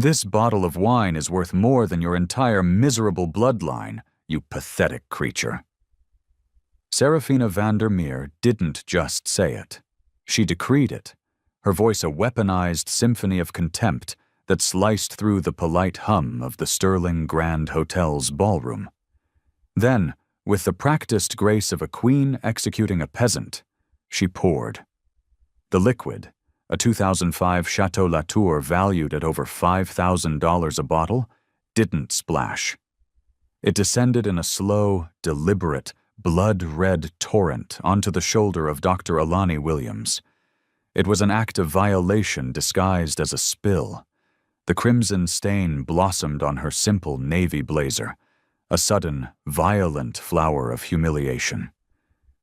This bottle of wine is worth more than your entire miserable bloodline, you pathetic creature." Serafina Vandermeer didn't just say it. She decreed it, her voice a weaponized symphony of contempt that sliced through the polite hum of the Sterling Grand Hotel's ballroom. Then, with the practiced grace of a queen executing a peasant, she poured. The liquid, a 2005 Chateau Latour valued at over $5,000 a bottle, didn't splash. It descended in a slow, deliberate, blood-red torrent onto the shoulder of Dr. Alani Williams. It was an act of violation disguised as a spill. The crimson stain blossomed on her simple navy blazer, a sudden, violent flower of humiliation.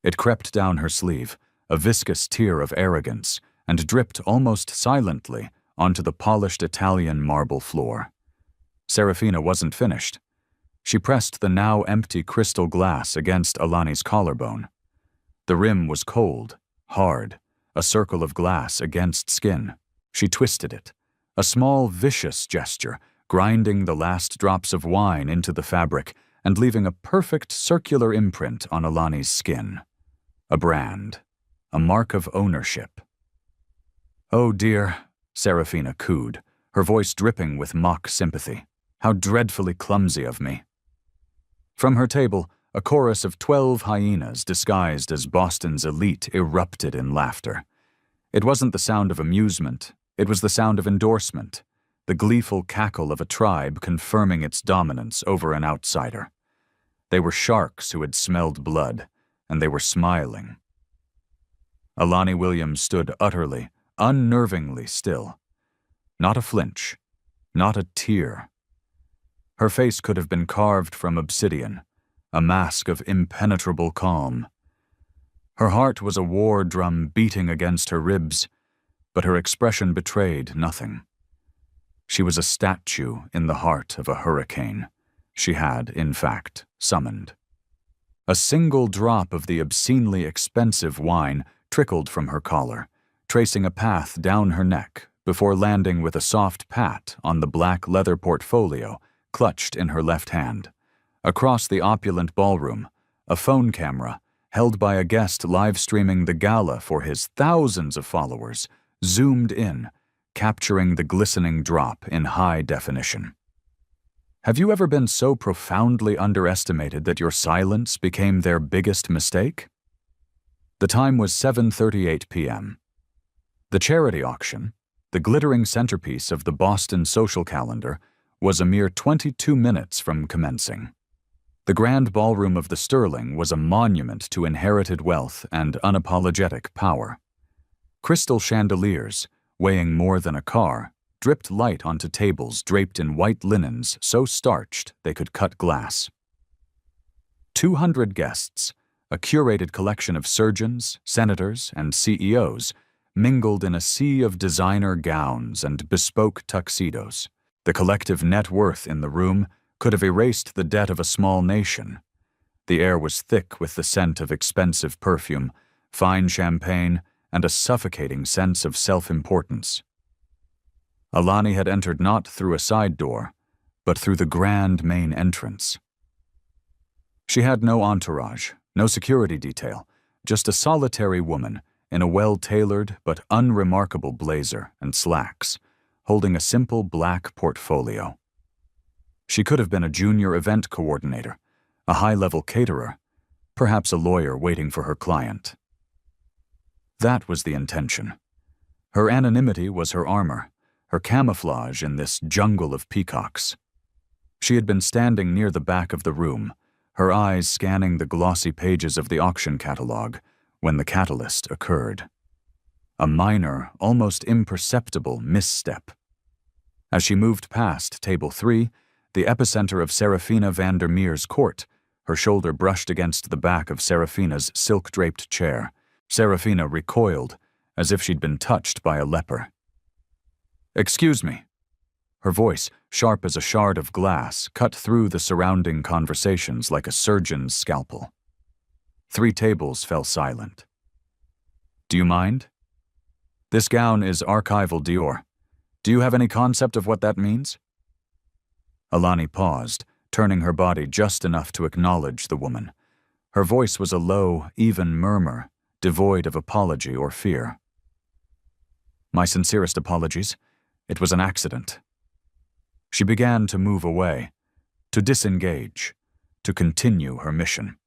It crept down her sleeve, a viscous tear of arrogance, and dripped almost silently onto the polished Italian marble floor. Serafina wasn't finished. She pressed the now empty crystal glass against Alani's collarbone. The rim was cold, hard, a circle of glass against skin. She twisted it, a small, vicious gesture, grinding the last drops of wine into the fabric and leaving a perfect circular imprint on Alani's skin. A brand, a mark of ownership. "Oh dear," Serafina cooed, her voice dripping with mock sympathy. "How dreadfully clumsy of me." From her table, a chorus of 12 hyenas disguised as Boston's elite erupted in laughter. It wasn't the sound of amusement, it was the sound of endorsement, the gleeful cackle of a tribe confirming its dominance over an outsider. They were sharks who had smelled blood, and they were smiling. Alani Williams stood utterly, unnervingly still. Not a flinch, not a tear. Her face could have been carved from obsidian, a mask of impenetrable calm. Her heart was a war drum beating against her ribs, but her expression betrayed nothing. She was a statue in the heart of a hurricane. She had, in fact, summoned. A single drop of the obscenely expensive wine trickled from her collar, tracing a path down her neck before landing with a soft pat on the black leather portfolio clutched in her left hand. Across the opulent ballroom, a phone camera, held by a guest live-streaming the gala for his thousands of followers, zoomed in, capturing the glistening drop in high definition. Have you ever been so profoundly underestimated that your silence became their biggest mistake? The time was 7:38 p.m. The charity auction, the glittering centerpiece of the Boston social calendar, was a mere 22 minutes from commencing. The grand ballroom of the Sterling was a monument to inherited wealth and unapologetic power. Crystal chandeliers, weighing more than a car, dripped light onto tables draped in white linens so starched they could cut glass. 200 guests, a curated collection of surgeons, senators, and CEOs, mingled in a sea of designer gowns and bespoke tuxedos. The collective net worth in the room could have erased the debt of a small nation. The air was thick with the scent of expensive perfume, fine champagne, and a suffocating sense of self-importance. Alani had entered not through a side door, but through the grand main entrance. She had no entourage, no security detail, just a solitary woman in a well-tailored but unremarkable blazer and slacks, holding a simple black portfolio. She could have been a junior event coordinator, a high-level caterer, perhaps a lawyer waiting for her client. That was the intention. Her anonymity was her armor, her camouflage in this jungle of peacocks. She had been standing near the back of the room, her eyes scanning the glossy pages of the auction catalog, when the catalyst occurred. A minor, almost imperceptible misstep. As she moved past table 3, the epicenter of Serafina Vandermeer's court, her shoulder brushed against the back of Serafina's silk-draped chair. Serafina recoiled, as if she'd been touched by a leper. "Excuse me." Her voice, sharp as a shard of glass, cut through the surrounding conversations like a surgeon's scalpel. 3 tables fell silent. "Do you mind? This gown is archival Dior. Do you have any concept of what that means?" Alani paused, turning her body just enough to acknowledge the woman. Her voice was a low, even murmur, devoid of apology or fear. "My sincerest apologies. It was an accident." She began to move away, to disengage, to continue her mission.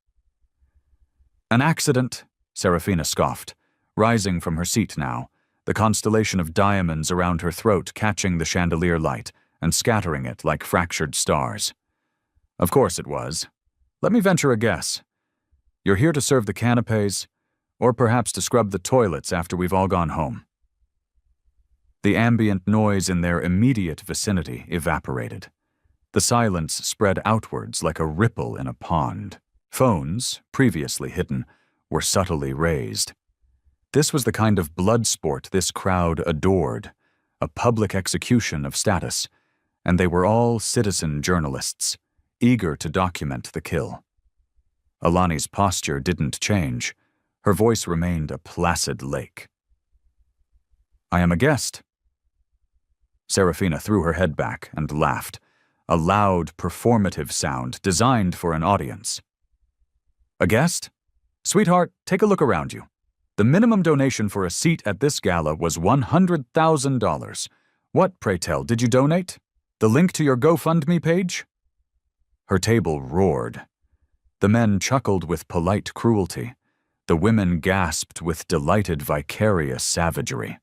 "An accident?" Serafina scoffed, rising from her seat now, the constellation of diamonds around her throat catching the chandelier light and scattering it like fractured stars. "Of course it was. Let me venture a guess. You're here to serve the canapés, or perhaps to scrub the toilets after we've all gone home." The ambient noise in their immediate vicinity evaporated. The silence spread outwards like a ripple in a pond. Phones, previously hidden, were subtly raised. This was the kind of blood sport this crowd adored, a public execution of status, and they were all citizen journalists, eager to document the kill. Alani's posture didn't change. Her voice remained a placid lake. "I am a guest." Serafina threw her head back and laughed, a loud, performative sound designed for an audience. "A guest? Sweetheart, take a look around you. The minimum donation for a seat at this gala was $100,000. What, pray tell, did you donate? The link to your GoFundMe page?" Her table roared. The men chuckled with polite cruelty. The women gasped with delighted vicarious savagery.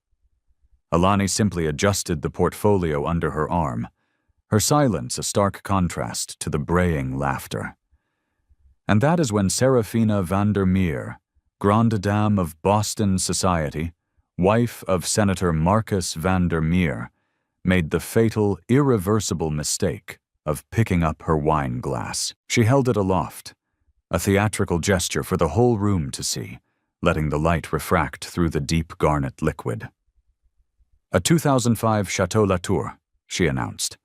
Alani simply adjusted the portfolio under her arm, her silence a stark contrast to the braying laughter. And that is when Serafina Vandermeer, grande dame of Boston society, wife of Senator Marcus Vandermeer, made the fatal, irreversible mistake of picking up her wine glass. She held it aloft, a theatrical gesture for the whole room to see, letting the light refract through the deep garnet liquid. "A 2005 Chateau Latour," she announced.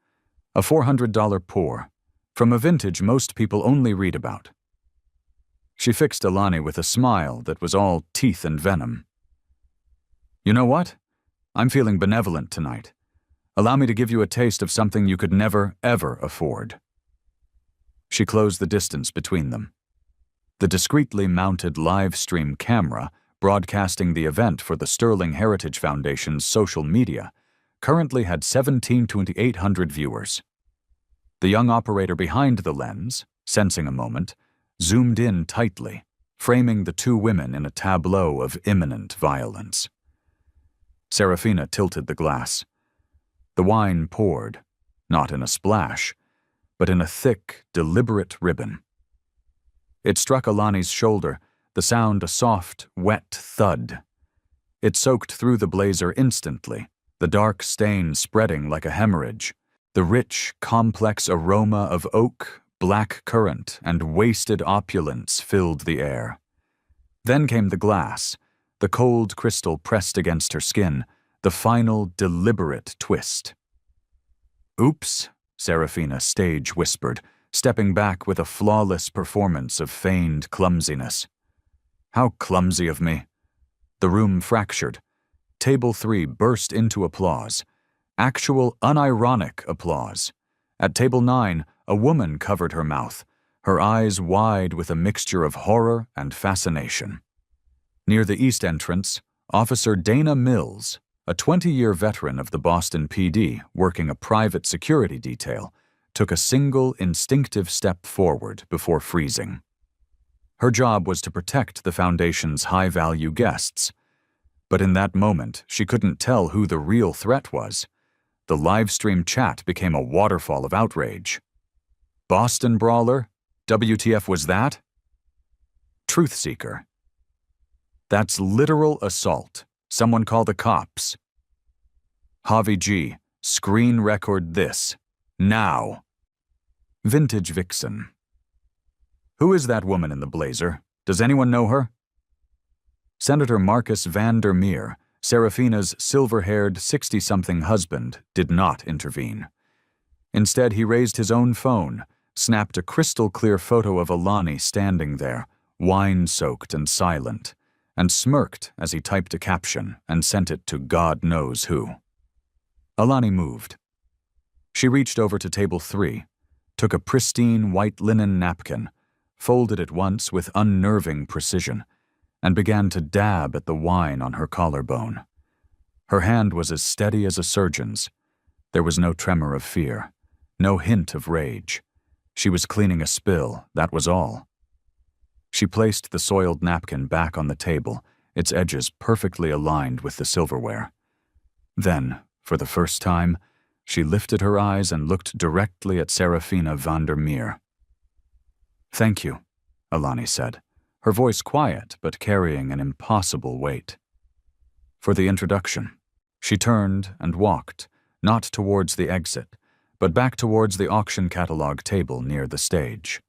"A $400 pour, from a vintage most people only read about." She fixed Alani with a smile that was all teeth and venom. "You know what? I'm feeling benevolent tonight. Allow me to give you a taste of something you could never, ever afford." She closed the distance between them. The discreetly mounted live stream camera broadcasting the event for the Sterling Heritage Foundation's social media currently had 17,800 viewers. The young operator behind the lens, sensing a moment, zoomed in tightly, framing the two women in a tableau of imminent violence. Serafina tilted the glass. The wine poured, not in a splash, but in a thick, deliberate ribbon. It struck Alani's shoulder, the sound a soft, wet thud. It soaked through the blazer instantly, the dark stain spreading like a hemorrhage. The rich, complex aroma of oak, black currant, and wasted opulence filled the air. Then came the glass, the cold crystal pressed against her skin, the final, deliberate twist. "Oops," Serafina stage whispered, stepping back with a flawless performance of feigned clumsiness. "How clumsy of me." The room fractured. Table 3 burst into applause. Actual, unironic applause. At table 9, a woman covered her mouth, her eyes wide with a mixture of horror and fascination. Near the east entrance, Officer Dana Mills, a 20-year veteran of the Boston PD working a private security detail, took a single, instinctive step forward before freezing. Her job was to protect the Foundation's high-value guests, but in that moment she couldn't tell who the real threat was. The live-stream chat became a waterfall of outrage. "Boston Brawler? WTF was that?" "Truth Seeker. That's literal assault. Someone call the cops." "Javi G, screen record this. Now." "Vintage Vixen. Who is that woman in the blazer? Does anyone know her?" Senator Marcus Vandermeer, Serafina's silver-haired 60-something husband, did not intervene. Instead, he raised his own phone, snapped a crystal-clear photo of Alani standing there, wine-soaked and silent, and smirked as he typed a caption and sent it to God knows who. Alani moved. She reached over to table 3, took a pristine white linen napkin, folded it once with unnerving precision, and began to dab at the wine on her collarbone. Her hand was as steady as a surgeon's. There was no tremor of fear, no hint of rage. She was cleaning a spill, that was all. She placed the soiled napkin back on the table, its edges perfectly aligned with the silverware. Then, for the first time, she lifted her eyes and looked directly at Serafina Vandermeer. "Thank you," Alani said, her voice quiet but carrying an impossible weight. For the introduction, she turned and walked, not towards the exit, but back towards the auction catalog table near the stage.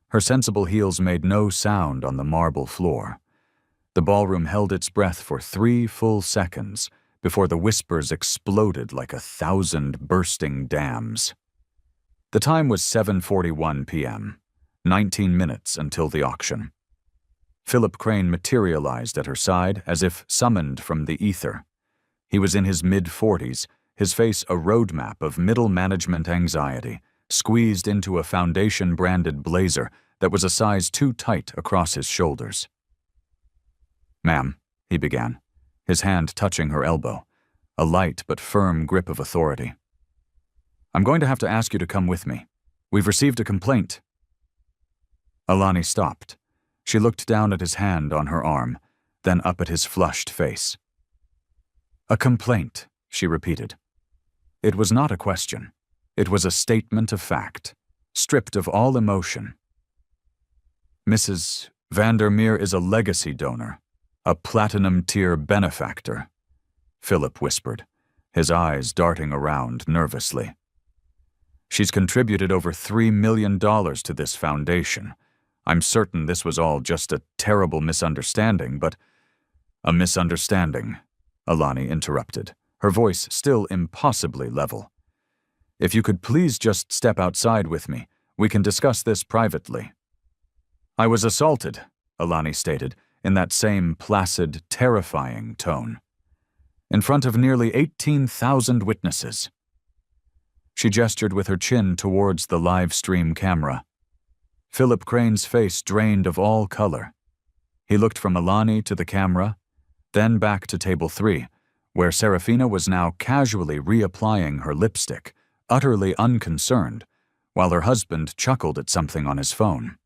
Her sensible heels made no sound on the marble floor. The ballroom held its breath for 3 full seconds before the whispers exploded like 1,000 bursting dams. The time was 7:41 p.m., 19 minutes until the auction. Philip Crane materialized at her side as if summoned from the ether. He was in his mid-40s, his face a roadmap of middle management anxiety, squeezed into a Foundation-branded blazer that was a size too tight across his shoulders. "Ma'am," he began, his hand touching her elbow, a light but firm grip of authority. "I'm going to have to ask you to come with me. We've received a complaint." Alani stopped. She looked down at his hand on her arm, then up at his flushed face. "A complaint," she repeated. It was not a question. It was a statement of fact, stripped of all emotion. "Mrs. Vandermeer is a legacy donor, a platinum-tier benefactor," Philip whispered, his eyes darting around nervously. "She's contributed over $3 million to this foundation. I'm certain this was all just a terrible misunderstanding, but—" "A misunderstanding," Alani interrupted, her voice still impossibly level. "If you could please just step outside with me, we can discuss this privately." "I was assaulted," Alani stated, in that same placid, terrifying tone, "in front of nearly 18,000 witnesses." She gestured with her chin towards the live stream camera. Philip Crane's face drained of all color. He looked from Alani to the camera, then back to table 3, where Serafina was now casually reapplying her lipstick, utterly unconcerned, while her husband chuckled at something on his phone.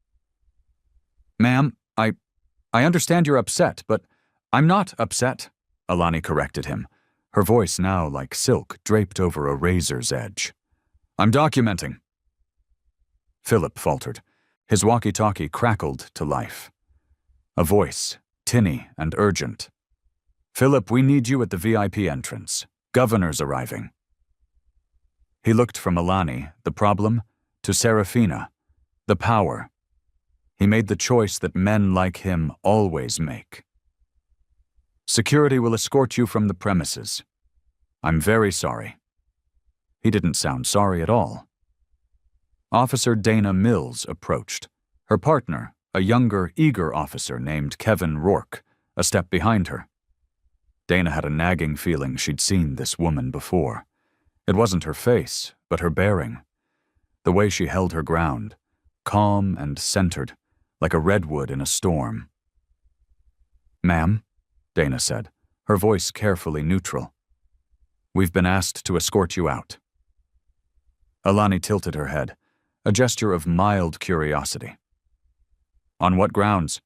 "Ma'am, I understand you're upset, but I'm not upset," Alani corrected him, her voice now like silk draped over a razor's edge. "I'm documenting." Philip faltered. His walkie-talkie crackled to life. A voice, tinny and urgent. "Philip, we need you at the VIP entrance. Governor's arriving." He looked from Alani, the problem, to Serafina, the power. He made the choice that men like him always make. "Security will escort you from the premises. I'm very sorry." He didn't sound sorry at all. Officer Dana Mills approached. Her partner, a younger, eager officer named Kevin Rourke, a step behind her. Dana had a nagging feeling she'd seen this woman before. It wasn't her face, but her bearing. The way she held her ground, calm and centered, like a redwood in a storm. "Ma'am," Dana said, her voice carefully neutral. "We've been asked to escort you out." Alani tilted her head, a gesture of mild curiosity. "On what grounds?"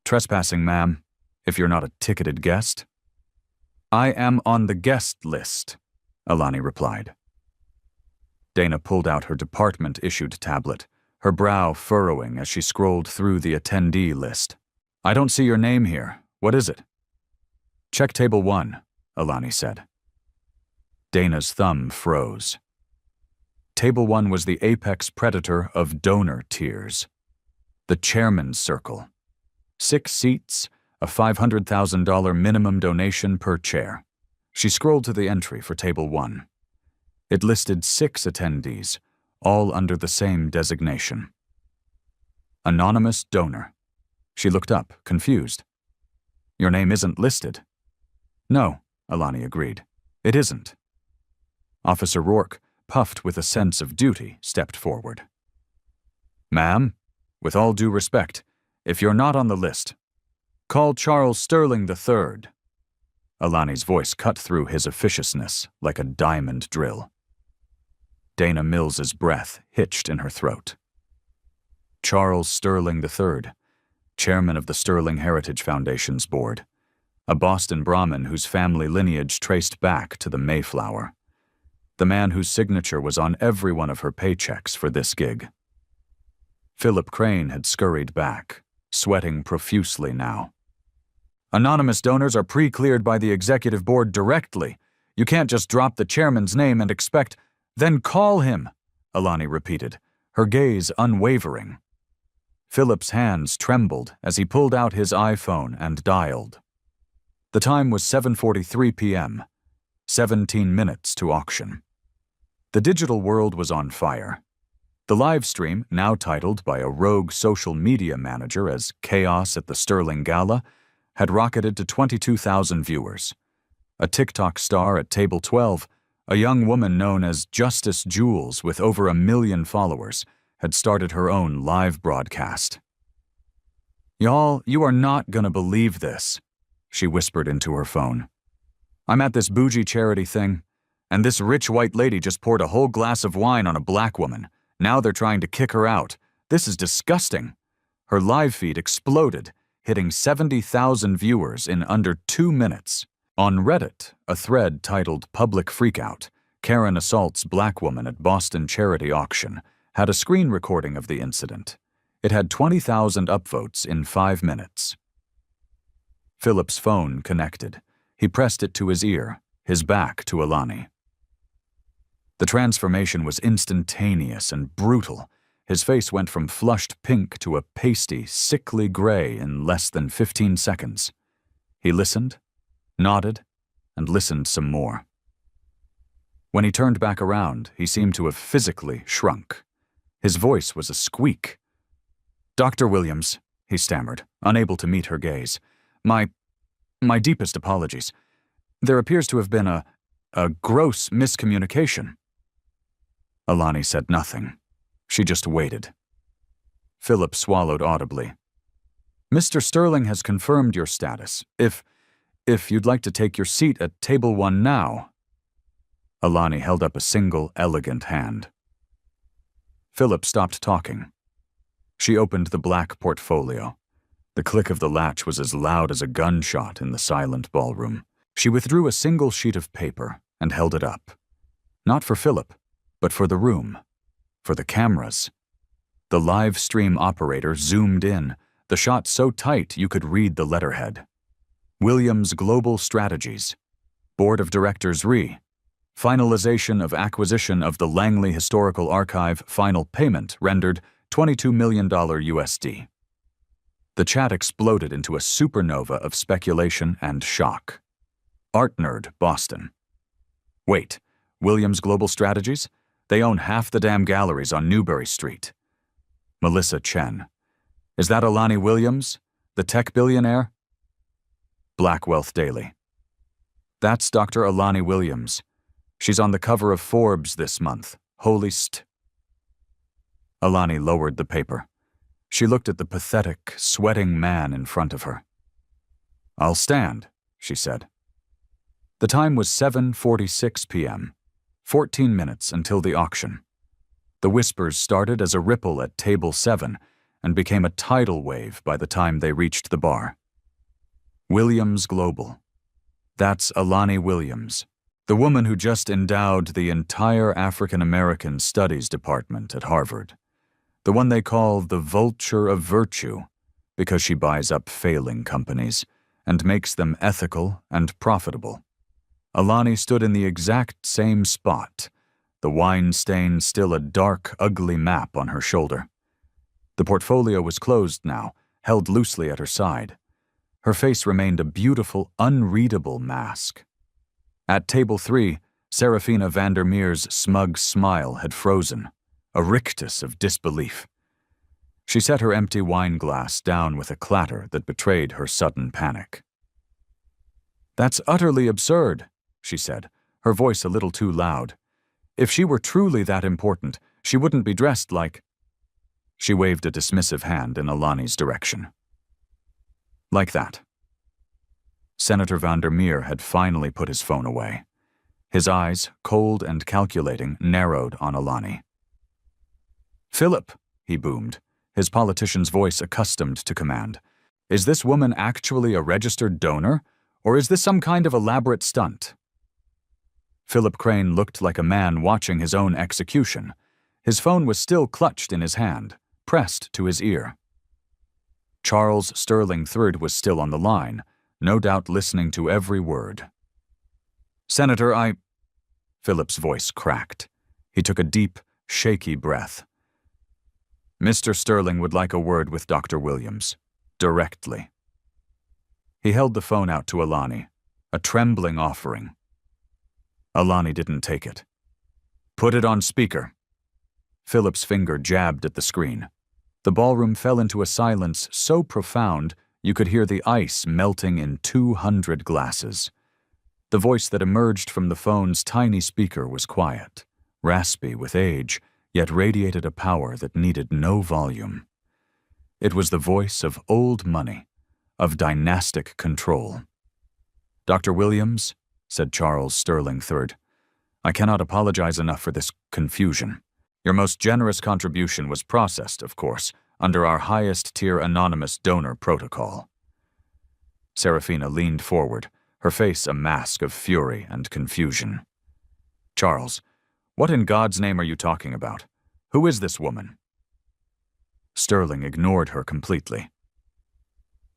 "Trespassing, ma'am, if you're not a ticketed guest." "I am on the guest list," Alani replied. Dana pulled out her department-issued tablet, her brow furrowing as she scrolled through the attendee list. "I don't see your name here. What is it?" "Check table 1, Alani said. Dana's thumb froze. Table 1 was the apex predator of donor tiers. The chairman's circle. 6 seats, a $500,000 minimum donation per chair. She scrolled to the entry for table 1. It listed 6 attendees, all under the same designation. Anonymous donor. She looked up, confused. "Your name isn't listed." "No," Alani agreed. "It isn't." Officer Rourke, puffed with a sense of duty, stepped forward. "Ma'am, with all due respect, if you're not on the list, call Charles Sterling III. Alani's voice cut through his officiousness like a diamond drill. Dana Mills's breath hitched in her throat. Charles Sterling III, chairman of the Sterling Heritage Foundation's board, a Boston Brahmin whose family lineage traced back to the Mayflower, the man whose signature was on every one of her paychecks for this gig. Philip Crane had scurried back, sweating profusely now. "Anonymous donors are pre-cleared by the executive board directly. You can't just drop the chairman's name and expect—" "Then call him," Alani repeated, her gaze unwavering. Philip's hands trembled as he pulled out his iPhone and dialed. The time was 7:43 p.m., 17 minutes to auction. The digital world was on fire. The live stream, now titled by a rogue social media manager as Chaos at the Sterling Gala, had rocketed to 22,000 viewers. A TikTok star at Table 12, a young woman known as Justice Jules with over 1 million followers, had started her own live broadcast. "Y'all, you are not gonna believe this," she whispered into her phone. "I'm at this bougie charity thing, and this rich white lady just poured a whole glass of wine on a black woman. Now they're trying to kick her out. This is disgusting." Her live feed exploded, hitting 70,000 viewers in under 2 minutes. On Reddit, a thread titled Public Freakout, Karen Assaults Black Woman at Boston Charity Auction, had a screen recording of the incident. It had 20,000 upvotes in 5 minutes. Philip's phone connected. He pressed it to his ear, his back to Alani. The transformation was instantaneous and brutal. His face went from flushed pink to a pasty, sickly gray in less than 15 seconds. He listened, nodded, and listened some more. When he turned back around, he seemed to have physically shrunk. His voice was a squeak. "Dr. Williams," he stammered, unable to meet her gaze. My deepest apologies. There appears to have been a gross miscommunication." Alani said nothing. She just waited. Philip swallowed audibly. "Mr. Sterling has confirmed your status. If you'd like to take your seat at Table 1 now." Alani held up a single, elegant hand. Philip stopped talking. She opened the black portfolio. The click of the latch was as loud as a gunshot in the silent ballroom. She withdrew a single sheet of paper and held it up. Not for Philip, but for the room. For the cameras. The live stream operator zoomed in, the shot so tight you could read the letterhead. Williams Global Strategies. Board of Directors Re. Finalization of acquisition of the Langley Historical Archive, final payment rendered $22 million USD. The chat exploded into a supernova of speculation and shock. Art Nerd, Boston. Wait, Williams Global Strategies? They own half the damn galleries on Newbury Street. Melissa Chen. Is that Alani Williams, the tech billionaire? Black Wealth Daily. That's Dr. Alani Williams. She's on the cover of Forbes this month. Holy st. Alani lowered the paper. She looked at the pathetic, sweating man in front of her. "I'll stand," she said. The time was 7:46 p.m., 14 minutes until the auction. The whispers started as a ripple at Table 7 and became a tidal wave by the time they reached the bar. Williams Global. That's Alani Williams, the woman who just endowed the entire African American Studies department at Harvard. The one they call the Vulture of Virtue, because she buys up failing companies and makes them ethical and profitable. Alani stood in the exact same spot, the wine stain still a dark, ugly map on her shoulder. The portfolio was closed now, held loosely at her side. Her face remained a beautiful, unreadable mask. At Table 3, Serafina Vandermeer's smug smile had frozen, a rictus of disbelief. She set her empty wine glass down with a clatter that betrayed her sudden panic. "That's utterly absurd," she said, her voice a little too loud. If she were truly that important, she wouldn't be dressed like— She waved a dismissive hand in Alani's direction. Like that. Senator Vandermeer had finally put his phone away. His eyes, cold and calculating, narrowed on Alani. "Philip," he boomed, his politician's voice accustomed to command. "Is this woman actually a registered donor, or is this some kind of elaborate stunt?" Philip Crane looked like a man watching his own execution. His phone was still clutched in his hand, pressed to his ear. Charles Sterling III was still on the line, no doubt listening to every word. "Senator, Philip's voice cracked. He took a deep, shaky breath. "Mr. Sterling would like a word with Dr. Williams. Directly." He held the phone out to Alani, a trembling offering. Alani didn't take it. "Put it on speaker." Philip's finger jabbed at the screen. The ballroom fell into a silence so profound you could hear the ice melting in 200 glasses. The voice that emerged from the phone's tiny speaker was quiet, raspy with age, yet radiated a power that needed no volume. It was the voice of old money, of dynastic control. "Dr. Williams," said Charles Sterling III, "I cannot apologize enough for this confusion. Your most generous contribution was processed, of course, under our highest-tier anonymous donor protocol." Serafina leaned forward, her face a mask of fury and confusion. "Charles, what in God's name are you talking about? Who is this woman?" Sterling ignored her completely.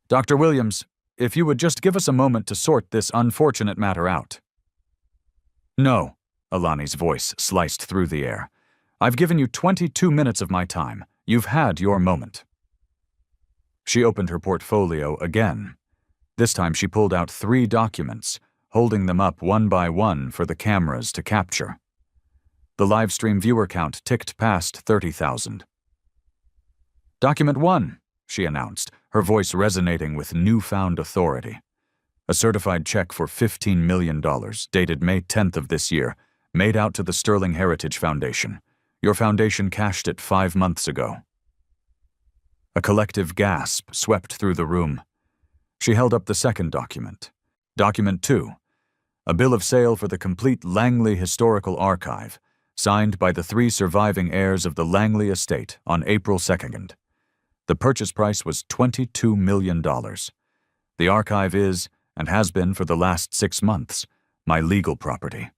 "Dr. Williams, if you would just give us a moment to sort this unfortunate matter out." "No," Alani's voice sliced through the air. "I've given you 22 minutes of my time. You've had your moment." She opened her portfolio again. This time she pulled out 3 documents, holding them up one by one for the cameras to capture. The livestream viewer count ticked past 30,000. "Document 1, she announced, her voice resonating with newfound authority. "A certified check for $15 million, dated May 10th of this year, made out to the Sterling Heritage Foundation. Your foundation cashed it 5 months ago." A collective gasp swept through the room. She held up the second document. Document 2, a bill of sale for the complete Langley Historical Archive, signed by the 3 surviving heirs of the Langley estate on April 2nd. The purchase price was $22 million. The archive is, and has been for the last 6 months, my legal property.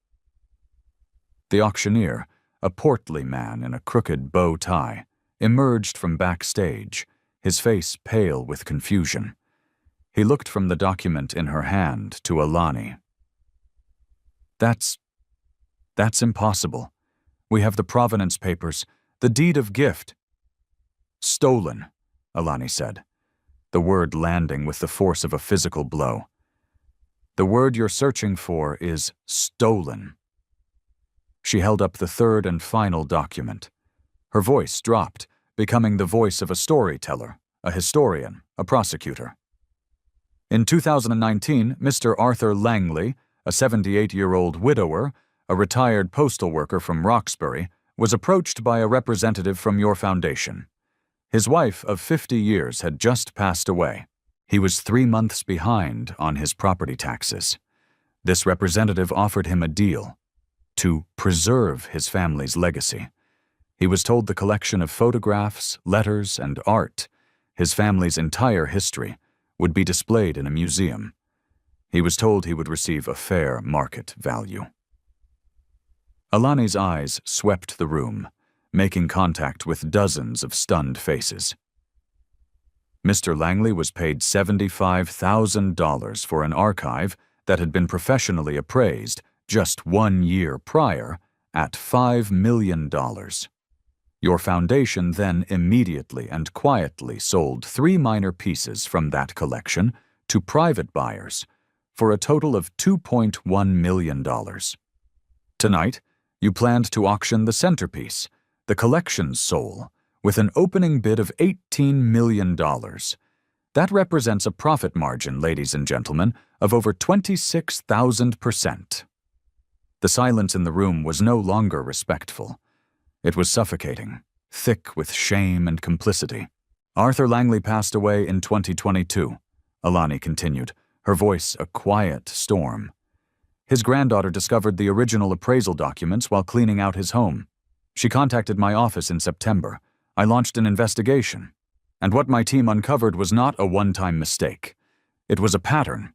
The auctioneer, a portly man in a crooked bow tie, emerged from backstage, his face pale with confusion. He looked from the document in her hand to Alani. That's impossible. We have the provenance papers, the deed of gift." "Stolen," Alani said, the word landing with the force of a physical blow. "The word you're searching for is stolen." She held up the third and final document. Her voice dropped, becoming the voice of a storyteller, a historian, a prosecutor. "In 2019, Mr. Arthur Langley, a 78-year-old widower, a retired postal worker from Roxbury, was approached by a representative from your foundation. His wife of 50 years had just passed away. He was 3 months behind on his property taxes. This representative offered him a deal to preserve his family's legacy. He was told the collection of photographs, letters, and art, his family's entire history, would be displayed in a museum. He was told he would receive a fair market value." Alani's eyes swept the room, making contact with dozens of stunned faces. Mr. Langley was paid $75,000 for an archive that had been professionally appraised just 1 year prior at $5 million. Your foundation then immediately and quietly sold 3 minor pieces from that collection to private buyers for a total of $2.1 million. Tonight, you planned to auction the centerpiece, the collection's soul, with an opening bid of $18 million. That represents a profit margin, ladies and gentlemen, of over 26,000%. The silence in the room was no longer respectful. It was suffocating, thick with shame and complicity. Arthur Langley passed away in 2022, Alani continued, her voice a quiet storm. His granddaughter discovered the original appraisal documents while cleaning out his home. She contacted my office in September. I launched an investigation. And what my team uncovered was not a one-time mistake. It was a pattern.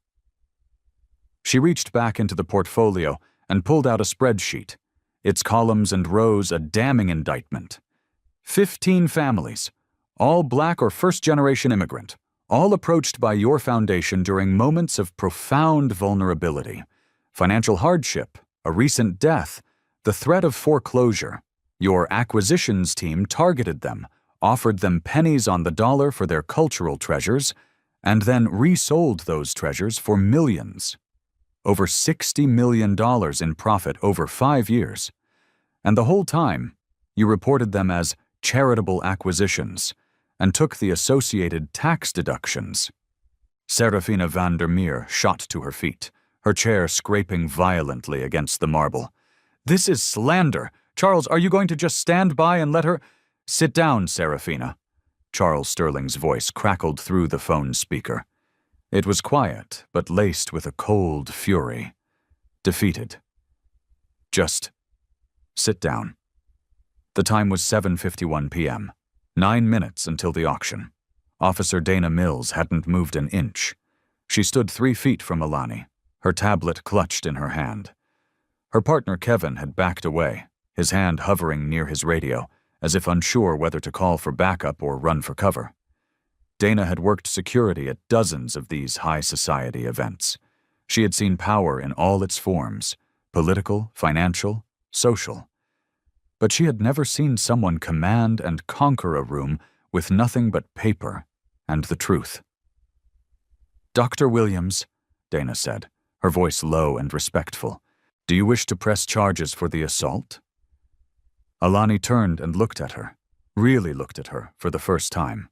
She reached back into the portfolio and pulled out a spreadsheet, its columns and rows a damning indictment. 15 families, all Black or first-generation immigrant, all approached by your foundation during moments of profound vulnerability, financial hardship, a recent death, the threat of foreclosure. Your acquisitions team targeted them, offered them pennies on the dollar for their cultural treasures, and then resold those treasures for millions. Over $60 million in profit over 5 years. And the whole time, you reported them as charitable acquisitions and took the associated tax deductions. Serafina van der Meer shot to her feet, her chair scraping violently against the marble. "This is slander! Charles, are you going to just stand by and let her—" "Sit down, Serafina." Charles Sterling's voice crackled through the phone speaker. It was quiet, but laced with a cold fury. Defeated. "Just sit down." The time was 7:51 p.m., 9 minutes until the auction. Officer Dana Mills hadn't moved an inch. She stood 3 feet from Alani, her tablet clutched in her hand. Her partner Kevin had backed away, his hand hovering near his radio, as if unsure whether to call for backup or run for cover. Dana had worked security at dozens of these high society events. She had seen power in all its forms, political, financial, social. But she had never seen someone command and conquer a room with nothing but paper and the truth. "Dr. Williams," Dana said, her voice low and respectful, "do you wish to press charges for the assault?" Alani turned and looked at her, really looked at her for the first time.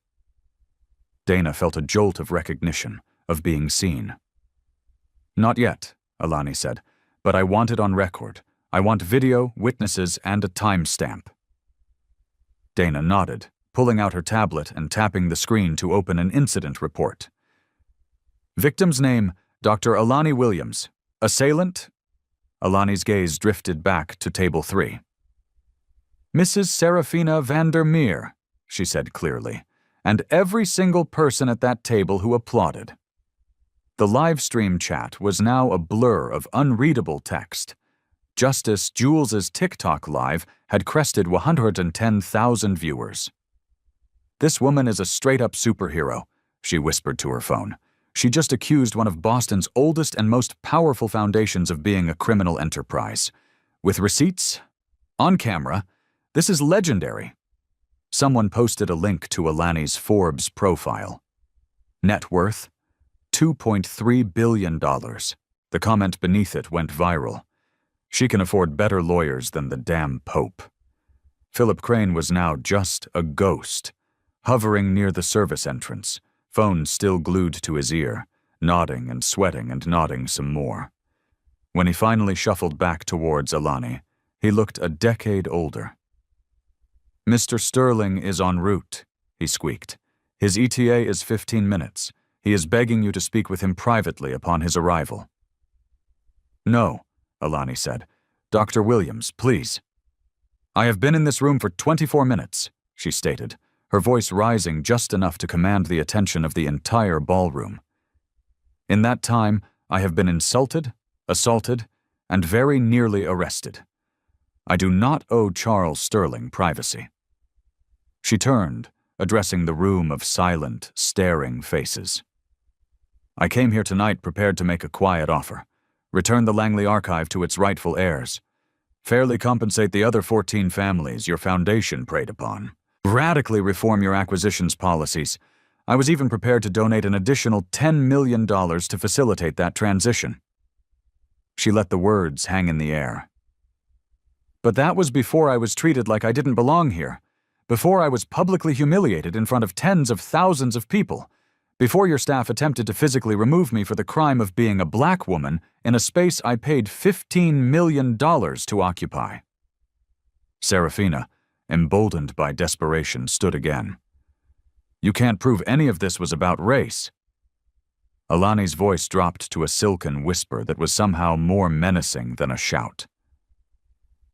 Dana felt a jolt of recognition, of being seen. "Not yet," Alani said, "but I want it on record. I want video, witnesses, and a timestamp." Dana nodded, pulling out her tablet and tapping the screen to open an incident report. "Victim's name, Dr. Alani Williams. Assailant?" Alani's gaze drifted back to table 3. "Mrs. Serafina van der Meer," she said clearly, and every single person at that table who applauded. The live stream chat was now a blur of unreadable text. Justice Jules's TikTok live had crested 110,000 viewers. "This woman is a straight-up superhero," she whispered to her phone. "She just accused one of Boston's oldest and most powerful foundations of being a criminal enterprise. With receipts? On camera? This is legendary." Someone posted a link to Alani's Forbes profile. Net worth? $2.3 billion. The comment beneath it went viral. "She can afford better lawyers than the damn Pope." Philip Crane was now just a ghost, hovering near the service entrance, phone still glued to his ear, nodding and sweating and nodding some more. When he finally shuffled back towards Alani, he looked a decade older. "Mr. Sterling is en route," he squeaked. "His ETA is 15 minutes. He is begging you to speak with him privately upon his arrival." "No," Alani said. "Dr. Williams, please." "I have been in this room for 24 minutes, she stated, her voice rising just enough to command the attention of the entire ballroom. "In that time, I have been insulted, assaulted, and very nearly arrested. I do not owe Charles Sterling privacy." She turned, addressing the room of silent, staring faces. "I came here tonight prepared to make a quiet offer. Return the Langley archive to its rightful heirs. Fairly compensate the other 14 families your foundation preyed upon. Radically reform your acquisitions policies. I was even prepared to donate an additional $10 million to facilitate that transition." She let the words hang in the air. "But that was before I was treated like I didn't belong here. Before I was publicly humiliated in front of tens of thousands of people. before your staff attempted to physically remove me for the crime of being a black woman in a space I paid $15 million to occupy." Serafina, emboldened by desperation, stood again. "You can't prove any of this was about race." Alani's voice dropped to a silken whisper that was somehow more menacing than a shout.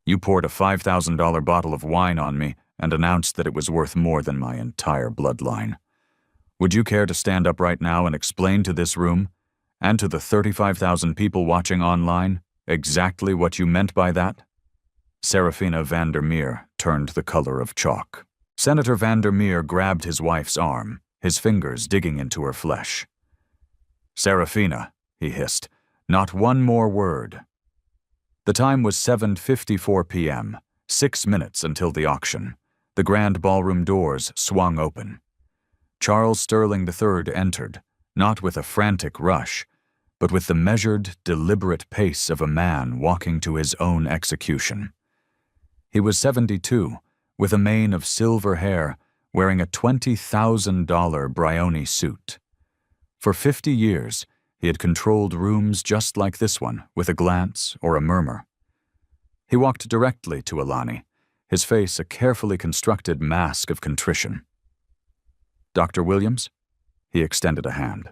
"You poured a $5,000 bottle of wine on me and announced that it was worth more than my entire bloodline. Would you care to stand up right now and explain to this room, and to the 35,000 people watching online, exactly what you meant by that?" Serafina Vandermeer turned the color of chalk. Senator Vandermeer grabbed his wife's arm, his fingers digging into her flesh. "Serafina," he hissed, "not one more word." The time was 7:54 p.m., 6 minutes until the auction. The grand ballroom doors swung open. Charles Sterling III entered, not with a frantic rush, but with the measured, deliberate pace of a man walking to his own execution. He was 72, with a mane of silver hair, wearing a $20,000 Brioni suit. For 50 years, he had controlled rooms just like this one, with a glance or a murmur. He walked directly to Alani, his face a carefully constructed mask of contrition. "Dr. Williams?" He extended a hand.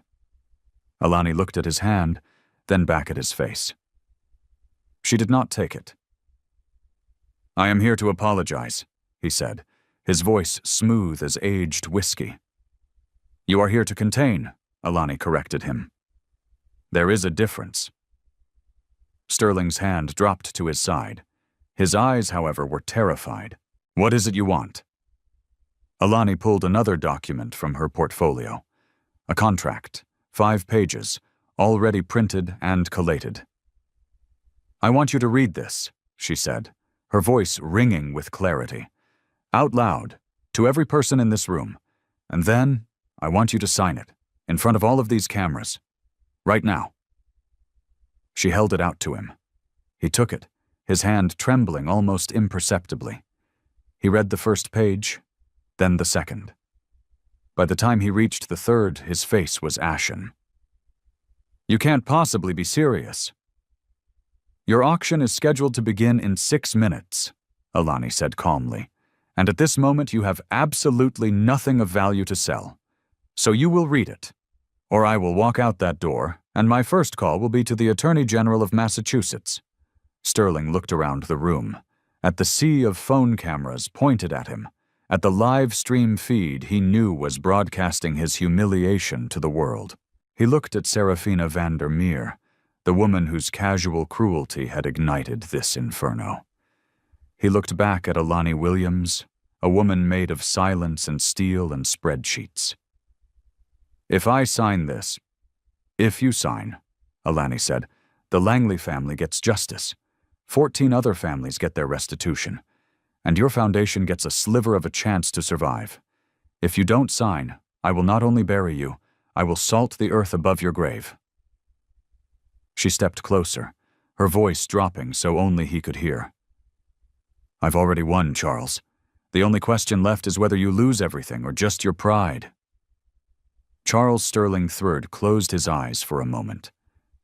Alani looked at his hand, then back at his face. She did not take it. "I am here to apologize," he said, his voice smooth as aged whiskey. "You are here to contain," Alani corrected him. "There is a difference." Sterling's hand dropped to his side. His eyes, however, were terrified. "What is it you want?" Alani pulled another document from her portfolio. A contract, 5 pages, already printed and collated. "I want you to read this," she said, her voice ringing with clarity. "Out loud, to every person in this room. And then, I want you to sign it, in front of all of these cameras. Right now." She held it out to him. He took it, his hand trembling almost imperceptibly. He read the first page, then the second. By the time he reached the third, his face was ashen. "You can't possibly be serious." "Your auction is scheduled to begin in 6 minutes, Alani said calmly, "and at this moment you have absolutely nothing of value to sell. So you will read it, or I will walk out that door, and my first call will be to the Attorney General of Massachusetts." Sterling looked around the room, at the sea of phone cameras pointed at him, at the live stream feed he knew was broadcasting his humiliation to the world. He looked at Serafina Vandermeer, the woman whose casual cruelty had ignited this inferno. He looked back at Alani Williams, a woman made of silence and steel and spreadsheets. "If I sign this," "If you sign," Alani said, "the Langley family gets justice. 14 other families get their restitution, and your foundation gets a sliver of a chance to survive. If you don't sign, I will not only bury you, I will salt the earth above your grave." She stepped closer, her voice dropping so only he could hear. "I've already won, Charles. The only question left is whether you lose everything or just your pride." Charles Sterling III closed his eyes for a moment.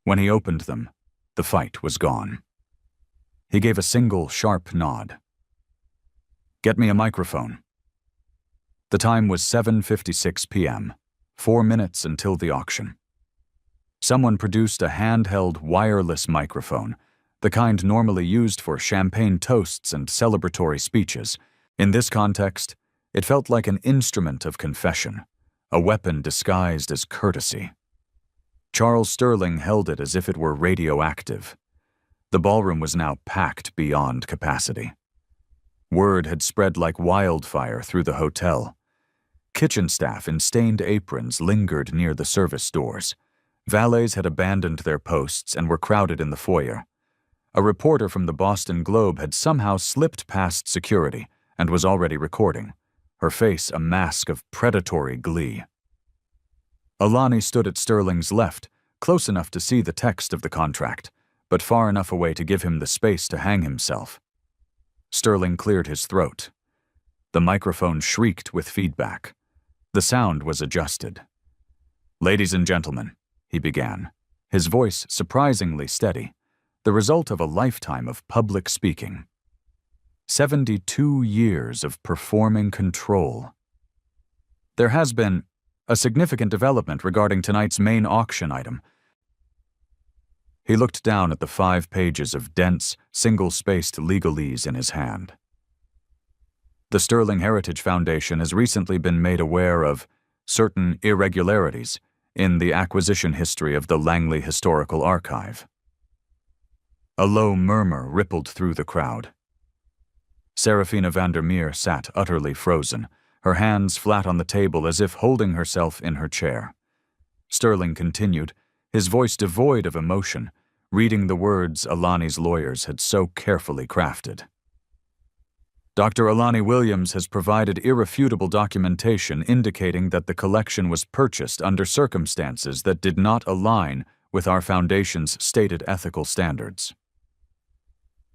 When he opened them, the fight was gone. He gave a single, sharp nod. "Get me a microphone." The time was 7:56 p.m., 4 minutes until the auction. Someone produced a handheld wireless microphone, the kind normally used for champagne toasts and celebratory speeches. In this context, it felt like an instrument of confession, a weapon disguised as courtesy. Charles Sterling held it as if it were radioactive. The ballroom was now packed beyond capacity. Word had spread like wildfire through the hotel. Kitchen staff in stained aprons lingered near the service doors. Valets had abandoned their posts and were crowded in the foyer. A reporter from the Boston Globe had somehow slipped past security and was already recording, her face a mask of predatory glee. Alani stood at Sterling's left, close enough to see the text of the contract, but far enough away to give him the space to hang himself. Sterling cleared his throat. The microphone shrieked with feedback. The sound was adjusted. "Ladies and gentlemen," he began, his voice surprisingly steady, the result of a lifetime of public speaking. 72 years of performing control. There has been a significant development regarding tonight's main auction item. He looked down at the 5 pages of dense, single-spaced legalese in his hand. The Sterling Heritage Foundation has recently been made aware of certain irregularities in the acquisition history of the Langley Historical Archive. A low murmur rippled through the crowd. Serafina Vandermeer sat utterly frozen, her hands flat on the table as if holding herself in her chair. Sterling continued, his voice devoid of emotion, reading the words Alani's lawyers had so carefully crafted. Dr. Alani Williams has provided irrefutable documentation indicating that the collection was purchased under circumstances that did not align with our Foundation's stated ethical standards.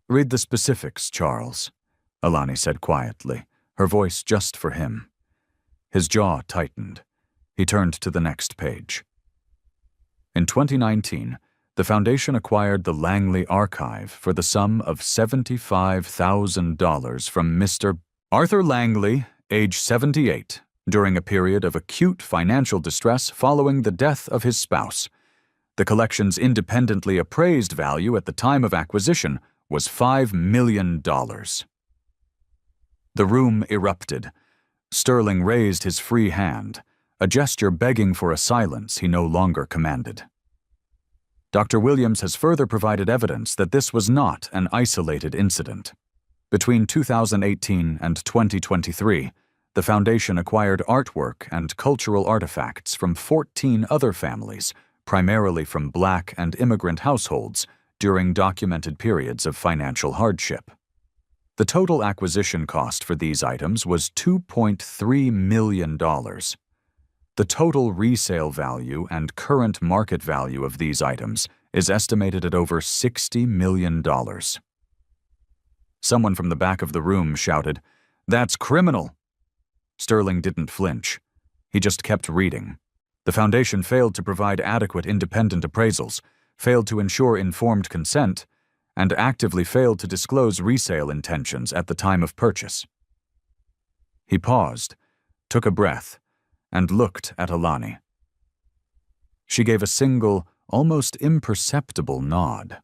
"Read the specifics, Charles," Alani said quietly, her voice just for him. His jaw tightened. He turned to the next page. In 2019, the Foundation acquired the Langley Archive for the sum of $75,000 from Mr. Arthur Langley, age 78, during a period of acute financial distress following the death of his spouse. The collection's independently appraised value at the time of acquisition was $5 million. The room erupted. Sterling raised his free hand, a gesture begging for a silence he no longer commanded. Dr. Williams has further provided evidence that this was not an isolated incident. Between 2018 and 2023, the Foundation acquired artwork and cultural artifacts from 14 other families, primarily from Black and immigrant households, during documented periods of financial hardship. The total acquisition cost for these items was $2.3 million. The total resale value and current market value of these items is estimated at over $60 million. Someone from the back of the room shouted, "That's criminal!" Sterling didn't flinch. He just kept reading. The Foundation failed to provide adequate independent appraisals, failed to ensure informed consent, and actively failed to disclose resale intentions at the time of purchase. He paused, took a breath, and looked at Alani. She gave a single, almost imperceptible nod.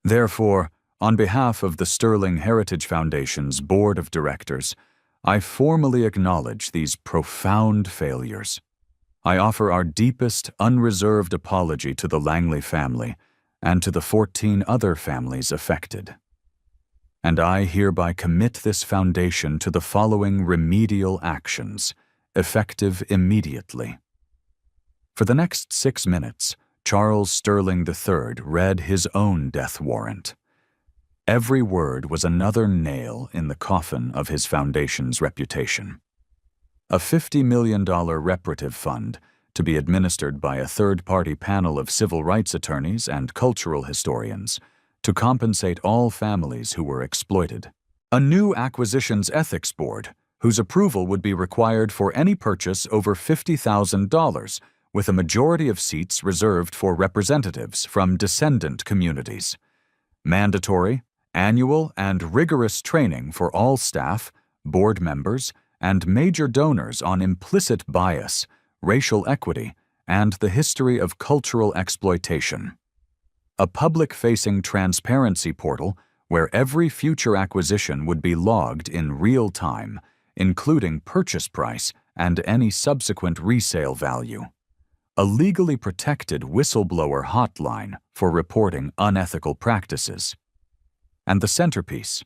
Therefore, on behalf of the Sterling Heritage Foundation's Board of Directors, I formally acknowledge these profound failures. I offer our deepest, unreserved apology to the Langley family and to the 14 other families affected. And I hereby commit this foundation to the following remedial actions, effective immediately. For the next 6 minutes, Charles Sterling III read his own death warrant. Every word was another nail in the coffin of his foundation's reputation. A $50 million reparative fund to be administered by a third-party panel of civil rights attorneys and cultural historians to compensate all families who were exploited. A new acquisitions ethics board whose approval would be required for any purchase over $50,000, with a majority of seats reserved for representatives from descendant communities. Mandatory, annual, and rigorous training for all staff, board members, and major donors on implicit bias, racial equity, and the history of cultural exploitation. A public-facing transparency portal where every future acquisition would be logged in real time, including purchase price and any subsequent resale value. A legally protected whistleblower hotline for reporting unethical practices. And the centerpiece.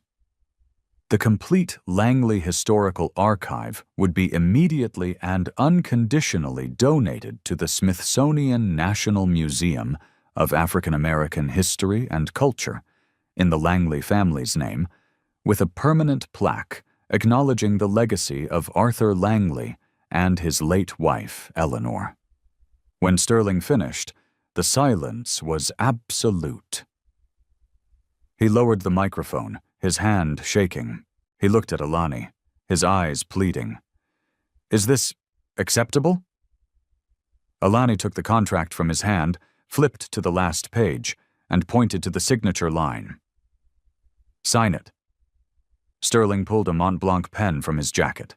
The complete Langley Historical Archive would be immediately and unconditionally donated to the Smithsonian National Museum of African American History and Culture, in the Langley family's name, with a permanent plaque acknowledging the legacy of Arthur Langley and his late wife, Eleanor. When Sterling finished, the silence was absolute. He lowered the microphone, his hand shaking. He looked at Alani, his eyes pleading. "Is this acceptable?" Alani took the contract from his hand, flipped to the last page, and pointed to the signature line. "Sign it." Sterling pulled a Montblanc pen from his jacket,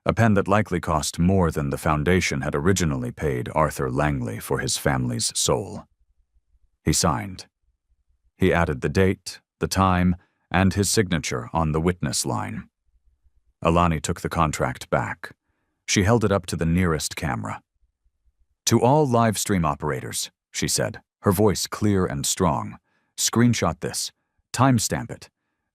a pen that likely cost more than the Foundation had originally paid Arthur Langley for his family's soul. He signed. He added the date, the time, and his signature on the witness line. Alani took the contract back. She held it up to the nearest camera. "To all live stream operators," she said, her voice clear and strong, "screenshot this. Timestamp it.